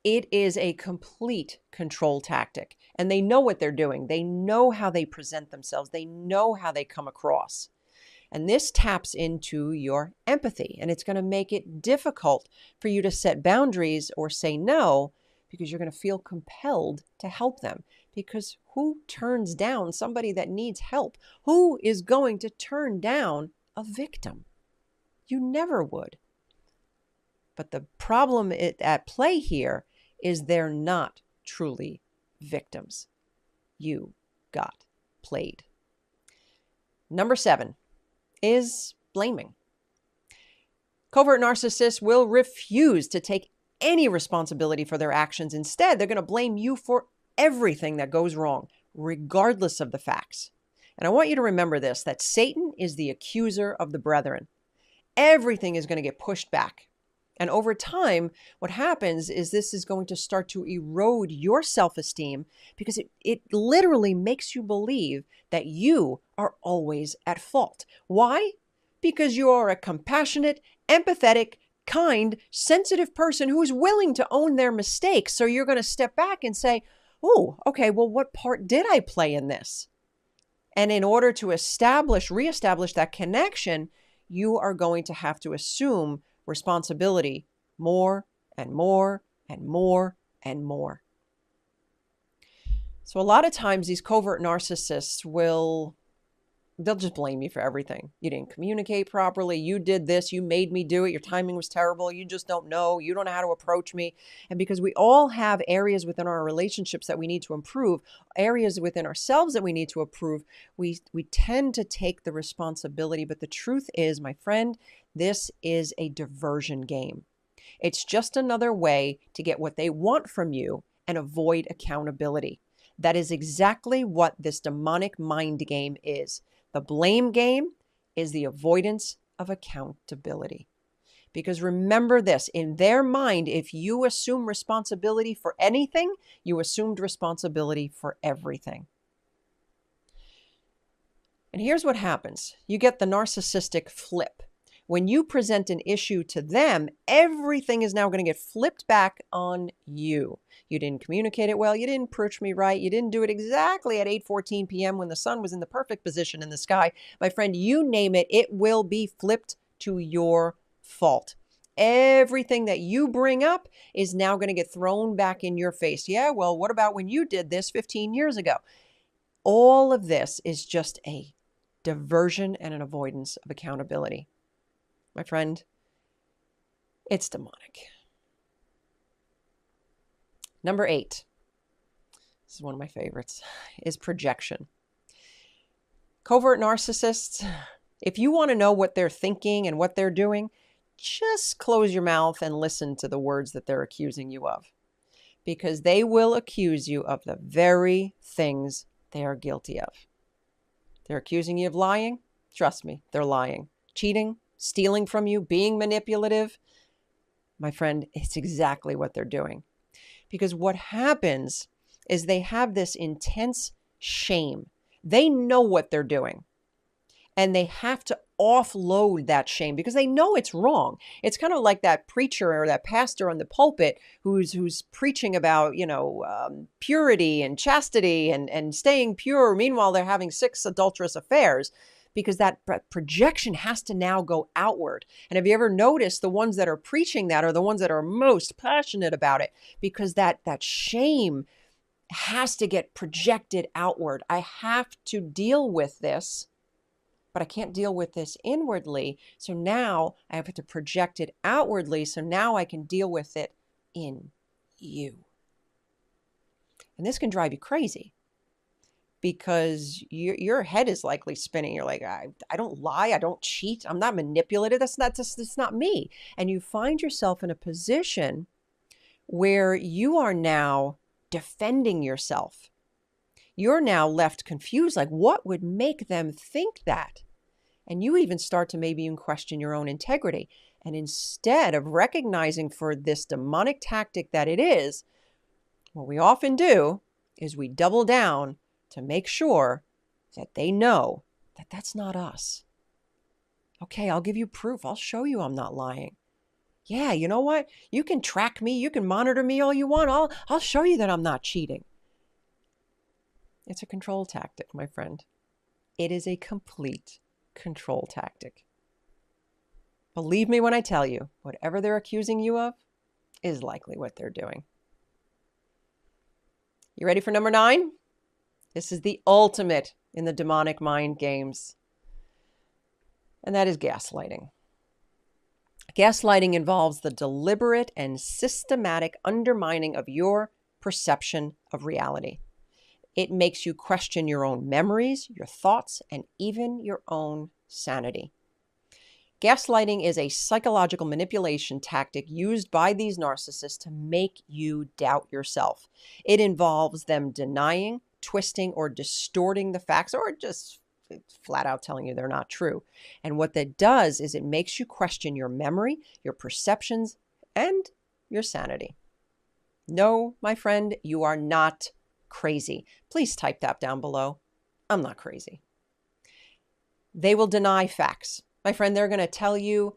it is a complete control tactic, and they know what they're doing. They know how they present themselves. They know how they come across. And this taps into your empathy, and it's going to make it difficult for you to set boundaries or say no, because you're going to feel compelled to help them. Because who turns down somebody that needs help? Who is going to turn down a victim? You never would. But the problem at play here is they're not truly victims. You got played. Number 7 is blaming. Covert narcissists will refuse to take any responsibility for their actions. Instead, they're going to blame you for everything that goes wrong, regardless of the facts. And I want you to remember this, that Satan is the accuser of the brethren. Everything is going to get pushed back. And over time, what happens is this is going to start to erode your self-esteem, because it literally makes you believe that you are always at fault. Why? Because you are a compassionate, empathetic, kind, sensitive person who is willing to own their mistakes. So you're going to step back and say, oh, okay, well, what part did I play in this? And in order to reestablish that connection, you are going to have to assume responsibility more and more and more and more. So a lot of times these covert narcissists they'll just blame you for everything. You didn't communicate properly. You did this. You made me do it. Your timing was terrible. You just don't know. You don't know how to approach me. And because we all have areas within our relationships that we need to improve, areas within ourselves that we need to improve, we tend to take the responsibility. But the truth is, my friend, this is a diversion game. It's just another way to get what they want from you and avoid accountability. That is exactly what this demonic mind game is. The blame game is the avoidance of accountability. Because remember this, in their mind, if you assume responsibility for anything, you assumed responsibility for everything. And here's what happens. You get the narcissistic flip. When you present an issue to them, everything is now going to get flipped back on you. You didn't communicate it well. You didn't approach me right. You didn't do it exactly at 8:14 p.m. when the sun was in the perfect position in the sky. My friend, you name it, it will be flipped to your fault. Everything that you bring up is now going to get thrown back in your face. Yeah, well, what about when you did this 15 years ago? All of this is just a diversion and an avoidance of accountability. My friend, it's demonic. Number 8, this is one of my favorites, is projection. Covert narcissists, if you want to know what they're thinking and what they're doing, just close your mouth and listen to the words that they're accusing you of. Because they will accuse you of the very things they are guilty of. They're accusing you of lying. Trust me, they're lying. Cheating, stealing from you, being manipulative. My friend, it's exactly what they're doing. Because what happens is they have this intense shame. They know what they're doing. And they have to offload that shame because they know it's wrong. It's kind of like that preacher or that pastor on the pulpit who's preaching about, purity and chastity and staying pure. Meanwhile, they're having 6 adulterous affairs. Because that projection has to now go outward. And have you ever noticed the ones that are preaching that are the ones that are most passionate about it? Because that shame has to get projected outward. I have to deal with this, but I can't deal with this inwardly. So now I have to project it outwardly. So now I can deal with it in you. And this can drive you crazy. Because your head is likely spinning. You're like, I don't lie. I don't cheat. I'm not manipulative. That's not me. And you find yourself in a position where you are now defending yourself. You're now left confused. Like, what would make them think that? And you even start to maybe even question your own integrity. And instead of recognizing for this demonic tactic that it is, what we often do is we double down to make sure that they know that that's not us. Okay, I'll give you proof. I'll show you I'm not lying. Yeah, you know what? You can track me. You can monitor me all you want. I'll show you that I'm not cheating. It's a control tactic, my friend. It is a complete control tactic. Believe me when I tell you, whatever they're accusing you of is likely what they're doing. You ready for number 9? This is the ultimate in the demonic mind games. And that is gaslighting. Gaslighting involves the deliberate and systematic undermining of your perception of reality. It makes you question your own memories, your thoughts, and even your own sanity. Gaslighting is a psychological manipulation tactic used by these narcissists to make you doubt yourself. It involves them denying, twisting, or distorting the facts, or just flat out telling you they're not true. And what that does is it makes you question your memory, your perceptions, and your sanity. No, my friend, you are not crazy. Please type that down below. I'm not crazy. They will deny facts. My friend, they're going to tell you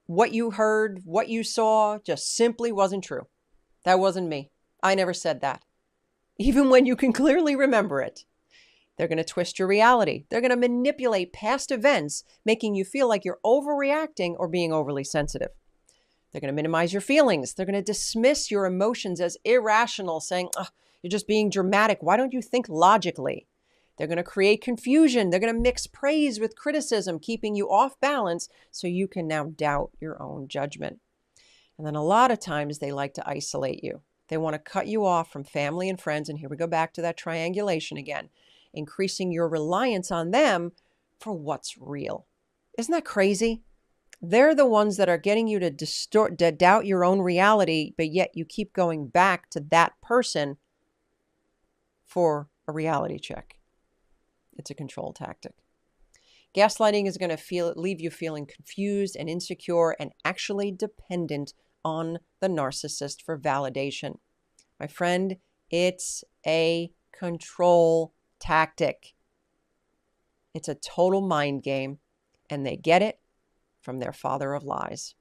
what you heard, what you saw, just simply wasn't true. That wasn't me. I never said that. Even when you can clearly remember it. They're going to twist your reality. They're going to manipulate past events, making you feel like you're overreacting or being overly sensitive. They're going to minimize your feelings. They're going to dismiss your emotions as irrational, saying, oh, you're just being dramatic. Why don't you think logically? They're going to create confusion. They're going to mix praise with criticism, keeping you off balance so you can now doubt your own judgment. And then a lot of times they like to isolate you. They want to cut you off from family and friends. And here we go back to that triangulation again, increasing your reliance on them for what's real. Isn't that crazy? They're the ones that are getting you to doubt your own reality, but yet you keep going back to that person for a reality check. It's a control tactic. Gaslighting is going to leave you feeling confused and insecure and actually dependent on the narcissist for validation. My friend, it's a control tactic. It's a total mind game, and they get it from their father of lies.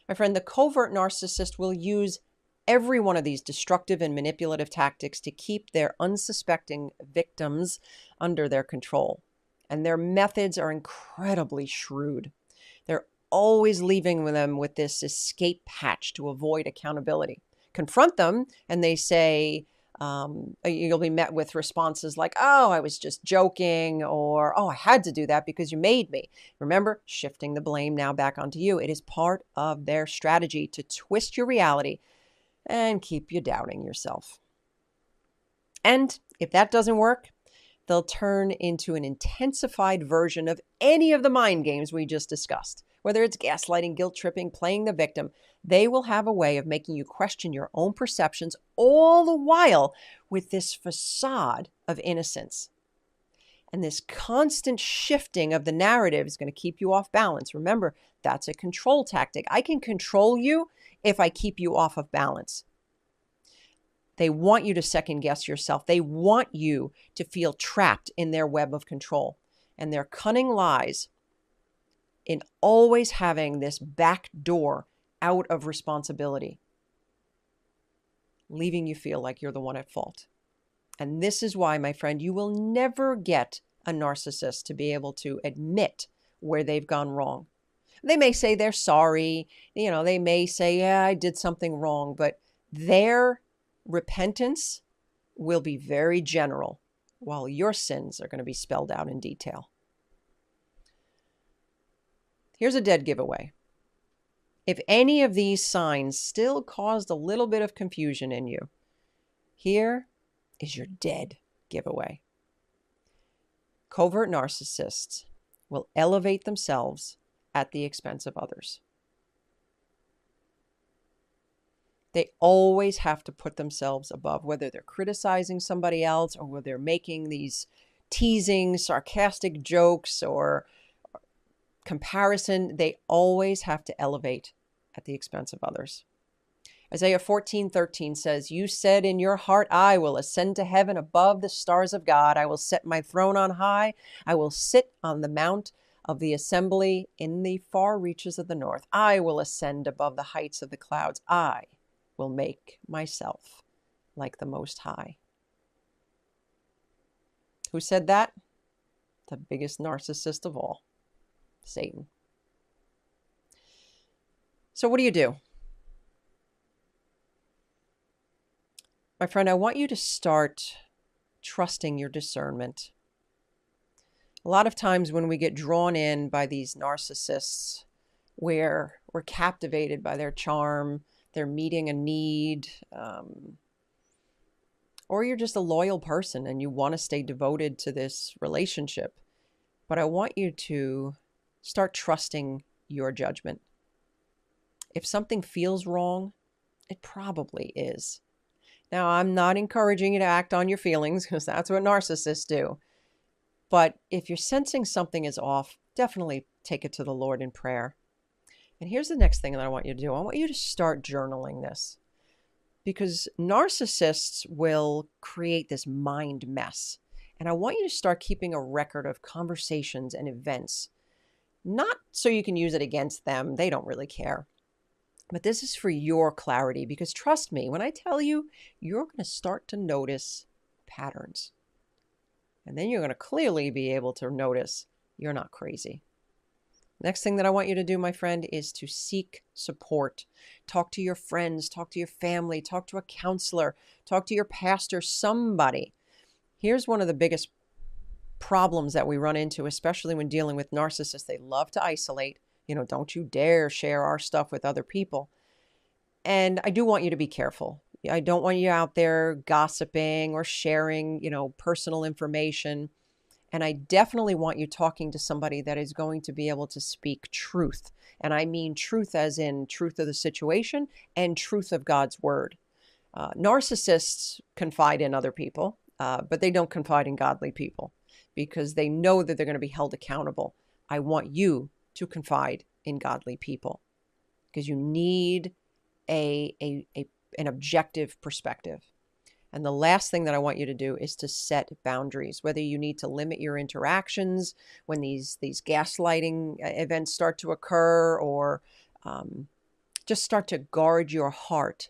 My friend, the covert narcissist will use every one of these destructive and manipulative tactics to keep their unsuspecting victims under their control. And their methods are incredibly shrewd. They're always leaving them with this escape hatch to avoid accountability. Confront them, and they say, you'll be met with responses like, oh, I was just joking, or, oh, I had to do that because you made me. Remember, shifting the blame now back onto you. It is part of their strategy to twist your reality and keep you doubting yourself. And if that doesn't work, they'll turn into an intensified version of any of the mind games we just discussed. Whether it's gaslighting, guilt tripping, playing the victim, they will have a way of making you question your own perceptions, all the while with this facade of innocence. And this constant shifting of the narrative is going to keep you off balance. Remember, that's a control tactic. I can control you if I keep you off of balance. They want you to second guess yourself. They want you to feel trapped in their web of control. And their cunning lies in always having this back door out of responsibility, leaving you feel like you're the one at fault. And this is why, my friend, you will never get a narcissist to be able to admit where they've gone wrong. They may say they're sorry. They may say, yeah, I did something wrong, but their repentance will be very general, while your sins are going to be spelled out in detail. Here's a dead giveaway. If any of these signs still caused a little bit of confusion in you, here is your dead giveaway. Covert narcissists will elevate themselves at the expense of others. They always have to put themselves above, whether they're criticizing somebody else or whether they're making these teasing, sarcastic jokes or comparison. They always have to elevate at the expense of others. Isaiah 14:13 says, you said in your heart, I will ascend to heaven above the stars of God. I will set my throne on high. I will sit on the mount of the assembly in the far reaches of the north. I will ascend above the heights of the clouds. I will make myself like the Most High. Who said that? The biggest narcissist of all, Satan. So what do you do? My friend, I want you to start trusting your discernment. A lot of times when we get drawn in by these narcissists, where we're captivated by their charm, they're meeting a need, or you're just a loyal person and you want to stay devoted to this relationship. But I want you to start trusting your judgment. If something feels wrong, it probably is. Now, I'm not encouraging you to act on your feelings because that's what narcissists do. But if you're sensing something is off, definitely take it to the Lord in prayer. And here's the next thing that I want you to do. I want you to start journaling this, because narcissists will create this mind mess. And I want you to start keeping a record of conversations and events, not so you can use it against them. They don't really care. But this is for your clarity, because trust me, when I tell you, you're going to start to notice patterns. And then you're going to clearly be able to notice you're not crazy. Next thing that I want you to do, my friend, is to seek support. Talk to your friends, talk to your family, talk to a counselor, talk to your pastor, somebody. Here's one of the biggest problems that we run into, especially when dealing with narcissists. They love to isolate. Don't you dare share our stuff with other people. And I do want you to be careful. I don't want you out there gossiping or sharing, personal information. And I definitely want you talking to somebody that is going to be able to speak truth. And I mean truth as in truth of the situation and truth of God's word. Narcissists confide in other people, but they don't confide in godly people because they know that they're going to be held accountable. I want you to confide in godly people because you need an objective perspective. And the last thing that I want you to do is to set boundaries, whether you need to limit your interactions when these gaslighting events start to occur, or just start to guard your heart.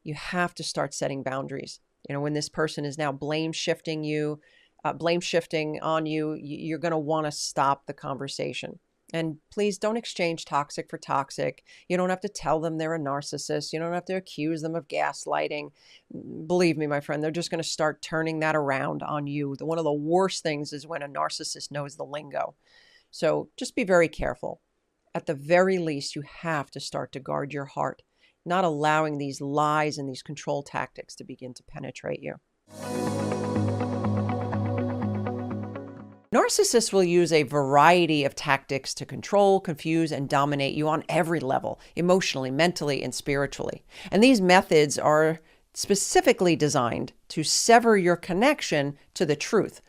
You have to start setting boundaries. When this person is now blame shifting on you, you're going to want to stop the conversation. And please don't exchange toxic for toxic. You don't have to tell them they're a narcissist. You don't have to accuse them of gaslighting. Believe me, my friend, they're just going to start turning that around on you. One of the worst things is when a narcissist knows the lingo. So just be very careful. At the very least, you have to start to guard your heart, not allowing these lies and these control tactics to begin to penetrate you. Narcissists will use a variety of tactics to control, confuse, and dominate you on every level, emotionally, mentally, and spiritually. And these methods are specifically designed to sever your connection to the truth,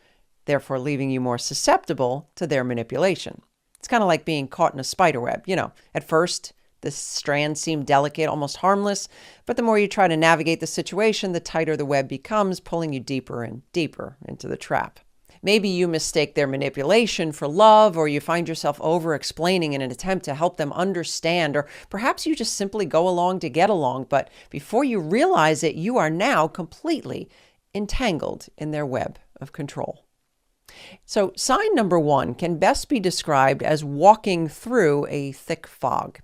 therefore leaving you more susceptible to their manipulation. It's kind of like being caught in a spider web. At first, the strands seem delicate, almost harmless, but the more you try to navigate the situation, the tighter the web becomes, pulling you deeper and deeper into the trap. Maybe you mistake their manipulation for love, or you find yourself over-explaining in an attempt to help them understand, or perhaps you just simply go along to get along, but before you realize it, you are now completely entangled in their web of control. So sign number 1 can best be described as walking through a thick fog.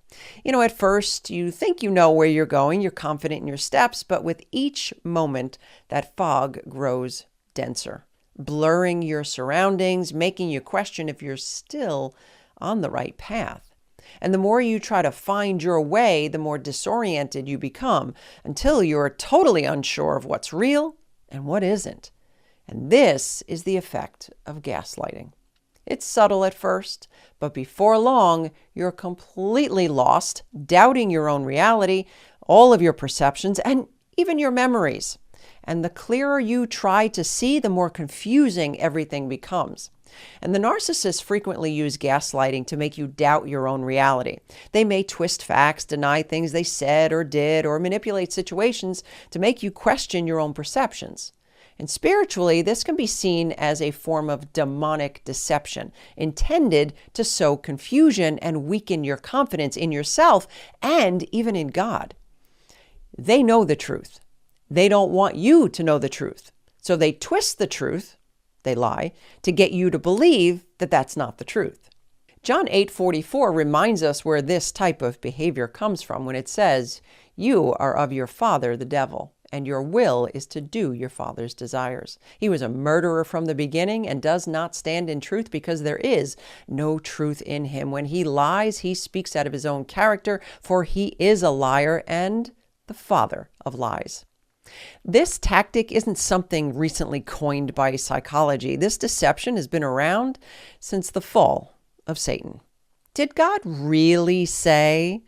At first you think you know where you're going, you're confident in your steps, but with each moment, that fog grows denser, blurring your surroundings, making you question if you're still on the right path. And the more you try to find your way, the more disoriented you become until you're totally unsure of what's real and what isn't. And this is the effect of gaslighting. It's subtle at first, but before long, you're completely lost, doubting your own reality, all of your perceptions, and even your memories. And the clearer you try to see, the more confusing everything becomes. And the narcissists frequently use gaslighting to make you doubt your own reality. They may twist facts, deny things they said or did, or manipulate situations to make you question your own perceptions. And spiritually, this can be seen as a form of demonic deception, intended to sow confusion and weaken your confidence in yourself and even in God. They know the truth. They don't want you to know the truth. So they twist the truth, they lie, to get you to believe that that's not the truth. John 8:44 reminds us where this type of behavior comes from when it says, "You are of your father, the devil, and your will is to do your father's desires. He was a murderer from the beginning and does not stand in truth because there is no truth in him. When he lies, he speaks out of his own character, for he is a liar and the father of lies." This tactic isn't something recently coined by psychology. This deception has been around since the fall of Satan. Did God really say?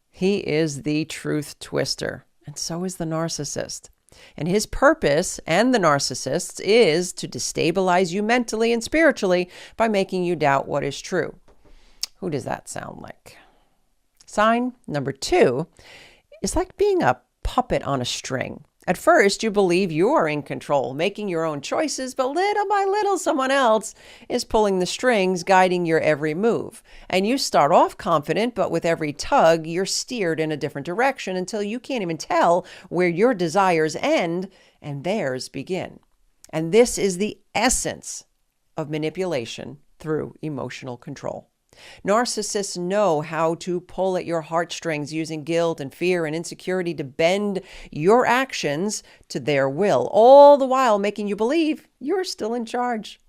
He is the truth twister, and so is the narcissist. And his purpose, and the narcissist's, is to destabilize you mentally and spiritually by making you doubt what is true. Who does that sound like? Sign number 2 is like being a puppet on a string. At first, you believe you are in control, making your own choices, but little by little, someone else is pulling the strings, guiding your every move. And you start off confident, but with every tug, you're steered in a different direction until you can't even tell where your desires end and theirs begin. And this is the essence of manipulation through emotional control. Narcissists know how to pull at your heartstrings using guilt and fear and insecurity to bend your actions to their will, all the while making you believe you're still in charge.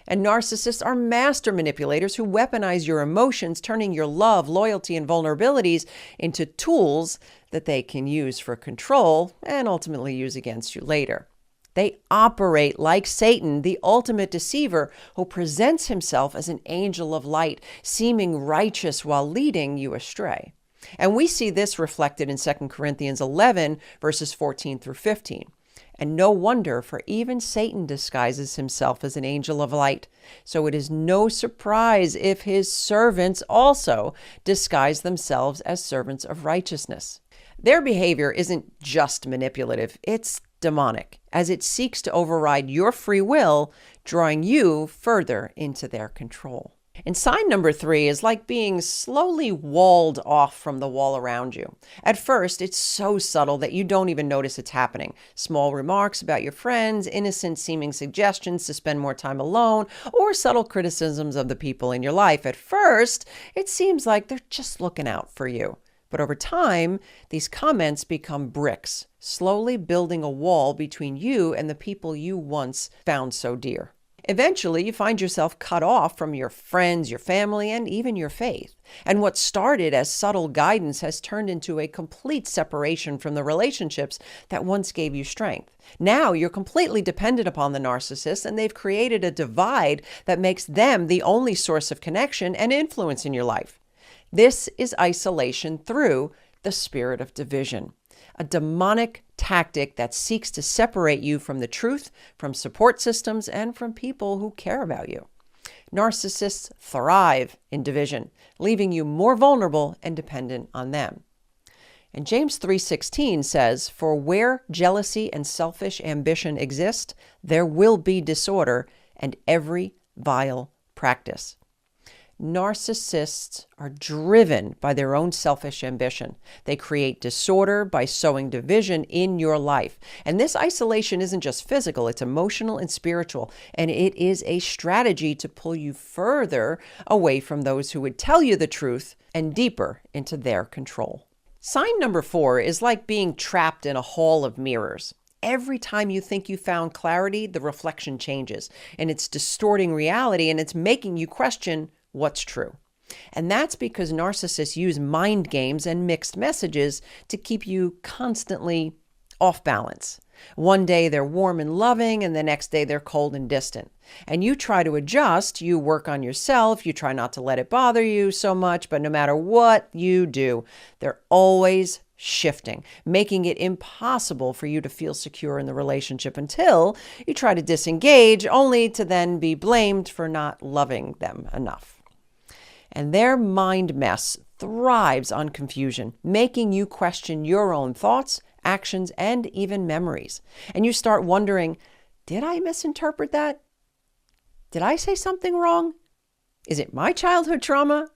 And narcissists are master manipulators who weaponize your emotions, turning your love, loyalty, and vulnerabilities into tools that they can use for control and ultimately use against you later. They operate like Satan, the ultimate deceiver, who presents himself as an angel of light, seeming righteous while leading you astray. And we see this reflected in 2 Corinthians 11, verses 14 through 15. And no wonder, for even Satan disguises himself as an angel of light. So it is no surprise if his servants also disguise themselves as servants of righteousness. Their behavior isn't just manipulative, it's demonic, as it seeks to override your free will, drawing you further into their control. And sign number 3 is like being slowly walled off from the wall around you. At first, it's so subtle that you don't even notice it's happening. Small remarks about your friends, innocent seeming suggestions to spend more time alone, or subtle criticisms of the people in your life. At first, it seems like they're just looking out for you. But over time, these comments become bricks, slowly building a wall between you and the people you once found so dear. Eventually, you find yourself cut off from your friends, your family, and even your faith. And what started as subtle guidance has turned into a complete separation from the relationships that once gave you strength. Now you're completely dependent upon the narcissist, and they've created a divide that makes them the only source of connection and influence in your life. This is isolation through the spirit of division, a demonic tactic that seeks to separate you from the truth, from support systems, and from people who care about you. Narcissists thrive in division, leaving you more vulnerable and dependent on them. And James 3:16 says, "For where jealousy and selfish ambition exist, there will be disorder and every vile practice." Narcissists are driven by their own selfish ambition. They create disorder by sowing division in your life. And this isolation isn't just physical, it's emotional and spiritual. And it is a strategy to pull you further away from those who would tell you the truth and deeper into their control. Sign number 4 is like being trapped in a hall of mirrors. Every time you think you found clarity, the reflection changes. And it's distorting reality, and it's making you question what's true. And that's because narcissists use mind games and mixed messages to keep you constantly off balance. One day they're warm and loving, and the next day they're cold and distant. And you try to adjust, you work on yourself, you try not to let it bother you so much, but no matter what you do, they're always shifting, making it impossible for you to feel secure in the relationship until you try to disengage, only to then be blamed for not loving them enough. And their mind mess thrives on confusion, making you question your own thoughts, actions, and even memories. And you start wondering, did I misinterpret that? Did I say something wrong? Is it my childhood trauma?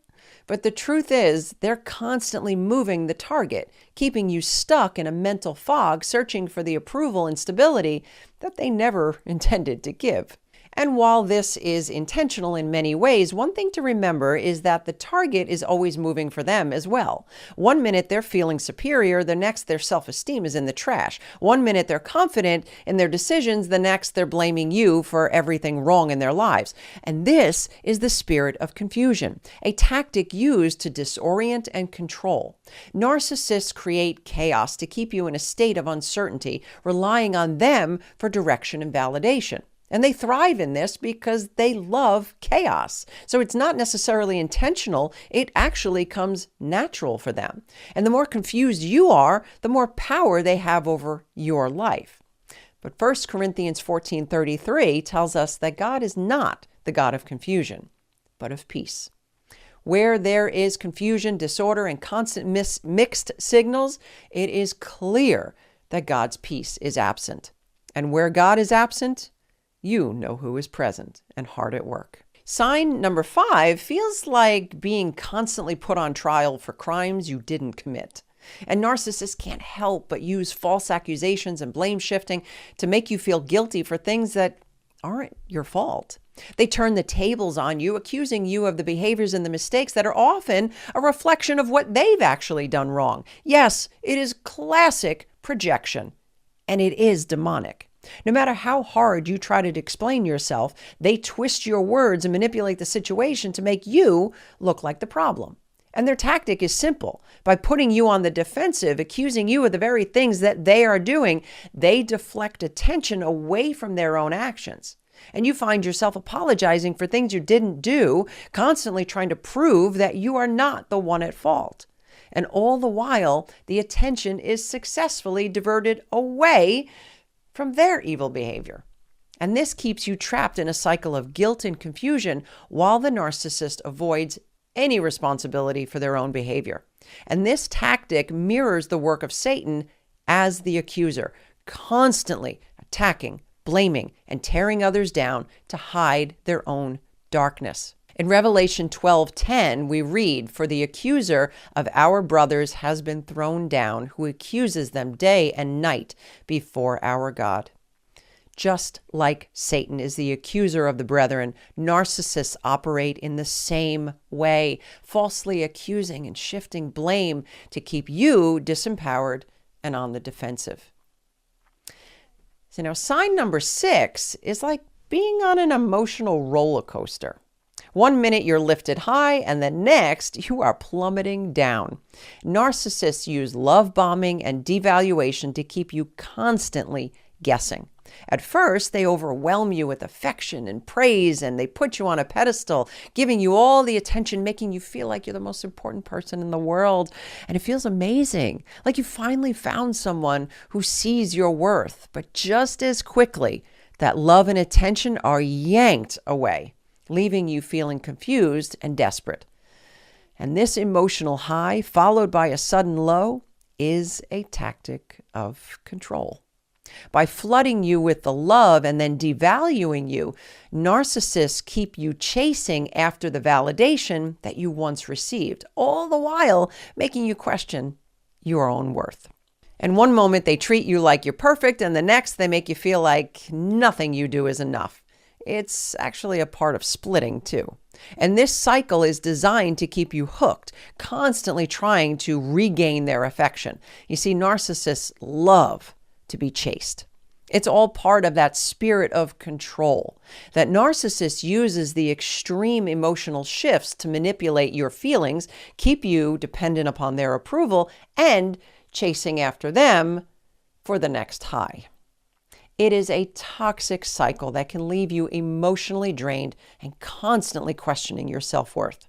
But the truth is, they're constantly moving the target, keeping you stuck in a mental fog, searching for the approval and stability that they never intended to give. And while this is intentional in many ways, one thing to remember is that the target is always moving for them as well. One minute they're feeling superior, the next their self-esteem is in the trash. One minute they're confident in their decisions, the next they're blaming you for everything wrong in their lives. And this is the spirit of confusion, a tactic used to disorient and control. Narcissists create chaos to keep you in a state of uncertainty, relying on them for direction and validation. And they thrive in this because they love chaos. So it's not necessarily intentional. It actually comes natural for them. And the more confused you are, the more power they have over your life. But 1 Corinthians 14:33 tells us that God is not the God of confusion, but of peace. Where there is confusion, disorder, and constant mixed signals, it is clear that God's peace is absent. And where God is absent, you know who is present and hard at work. Sign number 5 feels like being constantly put on trial for crimes you didn't commit. And narcissists can't help but use false accusations and blame shifting to make you feel guilty for things that aren't your fault. They turn the tables on you, accusing you of the behaviors and the mistakes that are often a reflection of what they've actually done wrong. Yes, it is classic projection, and it is demonic. No matter how hard you try to explain yourself, they twist your words and manipulate the situation to make you look like the problem. And their tactic is simple. By putting you on the defensive, accusing you of the very things that they are doing, they deflect attention away from their own actions. And you find yourself apologizing for things you didn't do, constantly trying to prove that you are not the one at fault. And all the while, the attention is successfully diverted away from their evil behavior. And this keeps you trapped in a cycle of guilt and confusion while the narcissist avoids any responsibility for their own behavior. And this tactic mirrors the work of Satan as the accuser, constantly attacking, blaming, and tearing others down to hide their own darkness. In Revelation 12:10, we read, "For the accuser of our brothers has been thrown down, who accuses them day and night before our God." Just like Satan is the accuser of the brethren, narcissists operate in the same way, falsely accusing and shifting blame to keep you disempowered and on the defensive. So now, sign number 6 is like being on an emotional roller coaster. One minute you're lifted high, and the next you are plummeting down. Narcissists use love bombing and devaluation to keep you constantly guessing. At first, they overwhelm you with affection and praise, and they put you on a pedestal, giving you all the attention, making you feel like you're the most important person in the world. And it feels amazing, like you finally found someone who sees your worth. But just as quickly, that love and attention are yanked away, leaving you feeling confused and desperate. And this emotional high, followed by a sudden low, is a tactic of control. By flooding you with the love and then devaluing you, narcissists keep you chasing after the validation that you once received, all the while making you question your own worth. And one moment they treat you like you're perfect, and the next they make you feel like nothing you do is enough. It's actually a part of splitting too. And this cycle is designed to keep you hooked, constantly trying to regain their affection. You see, narcissists love to be chased. It's all part of that spirit of control that narcissist uses the extreme emotional shifts to manipulate your feelings, keep you dependent upon their approval, and chasing after them for the next high. It is a toxic cycle that can leave you emotionally drained and constantly questioning your self-worth.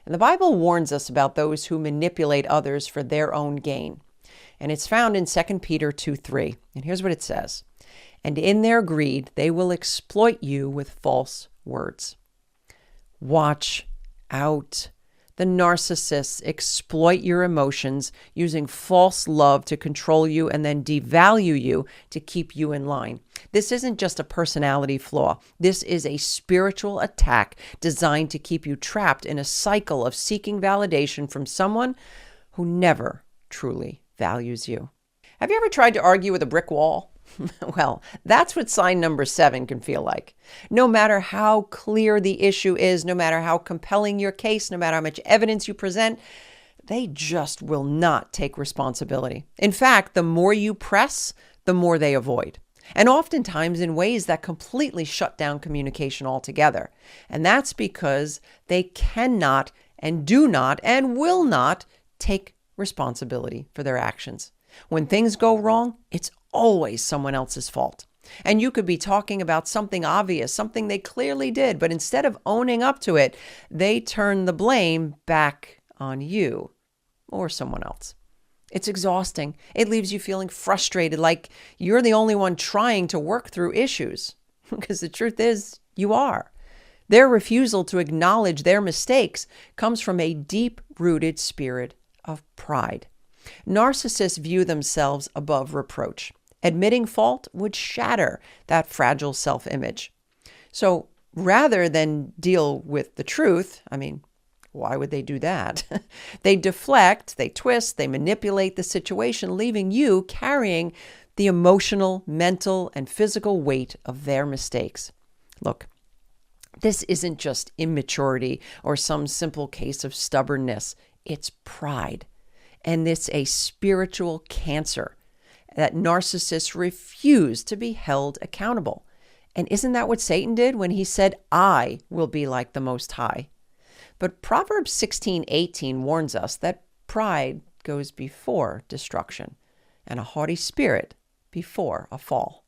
And the Bible warns us about those who manipulate others for their own gain. And it's found in 2 Peter 2:3. And here's what it says. "And in their greed, they will exploit you with false words." Watch out. The narcissists exploit your emotions using false love to control you and then devalue you to keep you in line. This isn't just a personality flaw. This is a spiritual attack designed to keep you trapped in a cycle of seeking validation from someone who never truly values you. Have you ever tried to argue with a brick wall? Well, that's what sign number 7 can feel like. No matter how clear the issue is, no matter how compelling your case, no matter how much evidence you present, they just will not take responsibility. In fact, the more you press, the more they avoid. And oftentimes in ways that completely shut down communication altogether. And that's because they cannot and do not and will not take responsibility for their actions. When things go wrong, it's always someone else's fault. And you could be talking about something obvious, something they clearly did, but instead of owning up to it, they turn the blame back on you or someone else. It's exhausting. It leaves you feeling frustrated, like you're the only one trying to work through issues. Because the truth is, you are. Their refusal to acknowledge their mistakes comes from a deep-rooted spirit of pride. Narcissists view themselves above reproach. Admitting fault would shatter that fragile self-image. So rather than deal with the truth, Why would they do that? They deflect, they twist, they manipulate the situation, leaving you carrying the emotional, mental, and physical weight of their mistakes. Look, this isn't just immaturity or some simple case of stubbornness. It's pride. And it's a spiritual cancer that narcissists refuse to be held accountable. And isn't that what Satan did when he said, I will be like the Most High? But Proverbs 16:18 warns us that pride goes before destruction and a haughty spirit before a fall.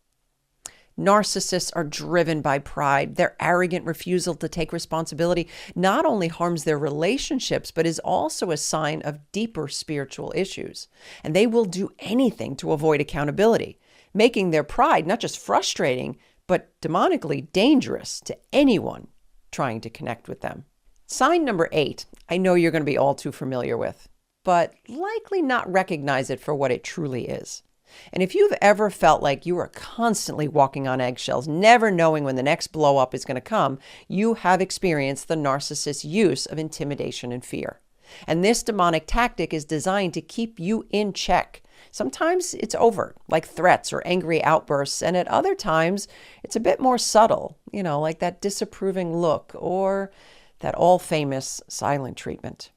Narcissists are driven by pride. Their arrogant refusal to take responsibility not only harms their relationships, but is also a sign of deeper spiritual issues. And they will do anything to avoid accountability, making their pride not just frustrating, but demonically dangerous to anyone trying to connect with them. Sign number 8, I know you're going to be all too familiar with, but likely not recognize it for what it truly is. And if you've ever felt like you are constantly walking on eggshells, never knowing when the next blow up is going to come, you have experienced the narcissist's use of intimidation and fear. And this demonic tactic is designed to keep you in check. Sometimes it's overt, like threats or angry outbursts, and at other times it's a bit more subtle, like that disapproving look or that all-famous silent treatment.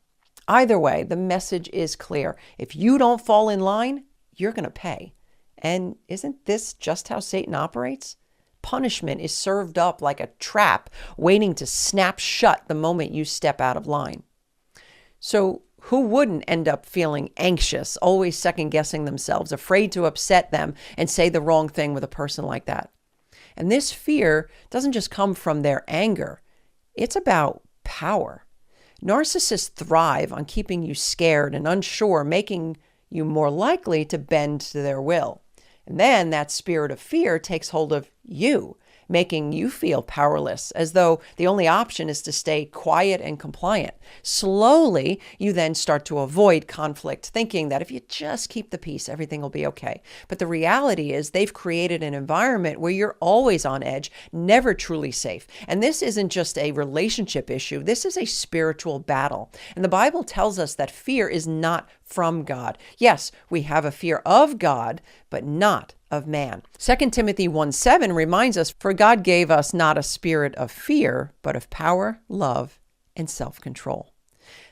Either way, the message is clear. If you don't fall in line, you're going to pay. And isn't this just how Satan operates? Punishment is served up like a trap waiting to snap shut the moment you step out of line. So who wouldn't end up feeling anxious, always second-guessing themselves, afraid to upset them and say the wrong thing with a person like that? And this fear doesn't just come from their anger. It's about power. Narcissists thrive on keeping you scared and unsure, making you more likely to bend to their will. And then that spirit of fear takes hold of you, making you feel powerless, as though the only option is to stay quiet and compliant. Slowly, you then start to avoid conflict, thinking that if you just keep the peace, everything will be okay. But the reality is they've created an environment where you're always on edge, never truly safe. And this isn't just a relationship issue. This is a spiritual battle. And the Bible tells us that fear is not from God. Yes, we have a fear of God, but not of man. 2 Timothy 1:7 reminds us, for God gave us not a spirit of fear, but of power, love, and self-control.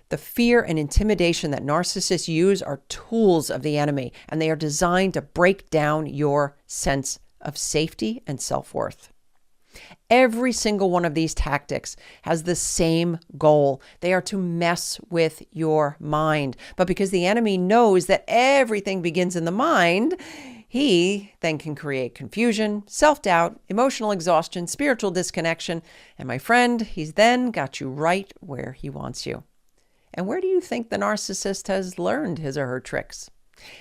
The fear and intimidation that narcissists use are tools of the enemy, and they are designed to break down your sense of safety and self-worth. Every single one of these tactics has the same goal. They are to mess with your mind. But because the enemy knows that everything begins in the mind, he then can create confusion, self-doubt, emotional exhaustion, spiritual disconnection. And my friend, he's then got you right where he wants you. And where do you think the narcissist has learned his or her tricks?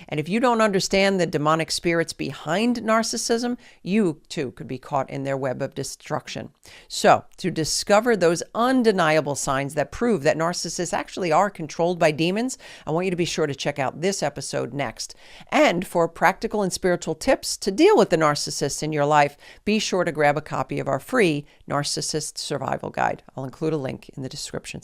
And if you don't understand the demonic spirits behind narcissism, you too could be caught in their web of destruction. So, to discover those undeniable signs that prove that narcissists actually are controlled by demons, I want you to be sure to check out this episode next. And for practical and spiritual tips to deal with the narcissists in your life, be sure to grab a copy of our free Narcissist Survival Guide. I'll include a link in the description.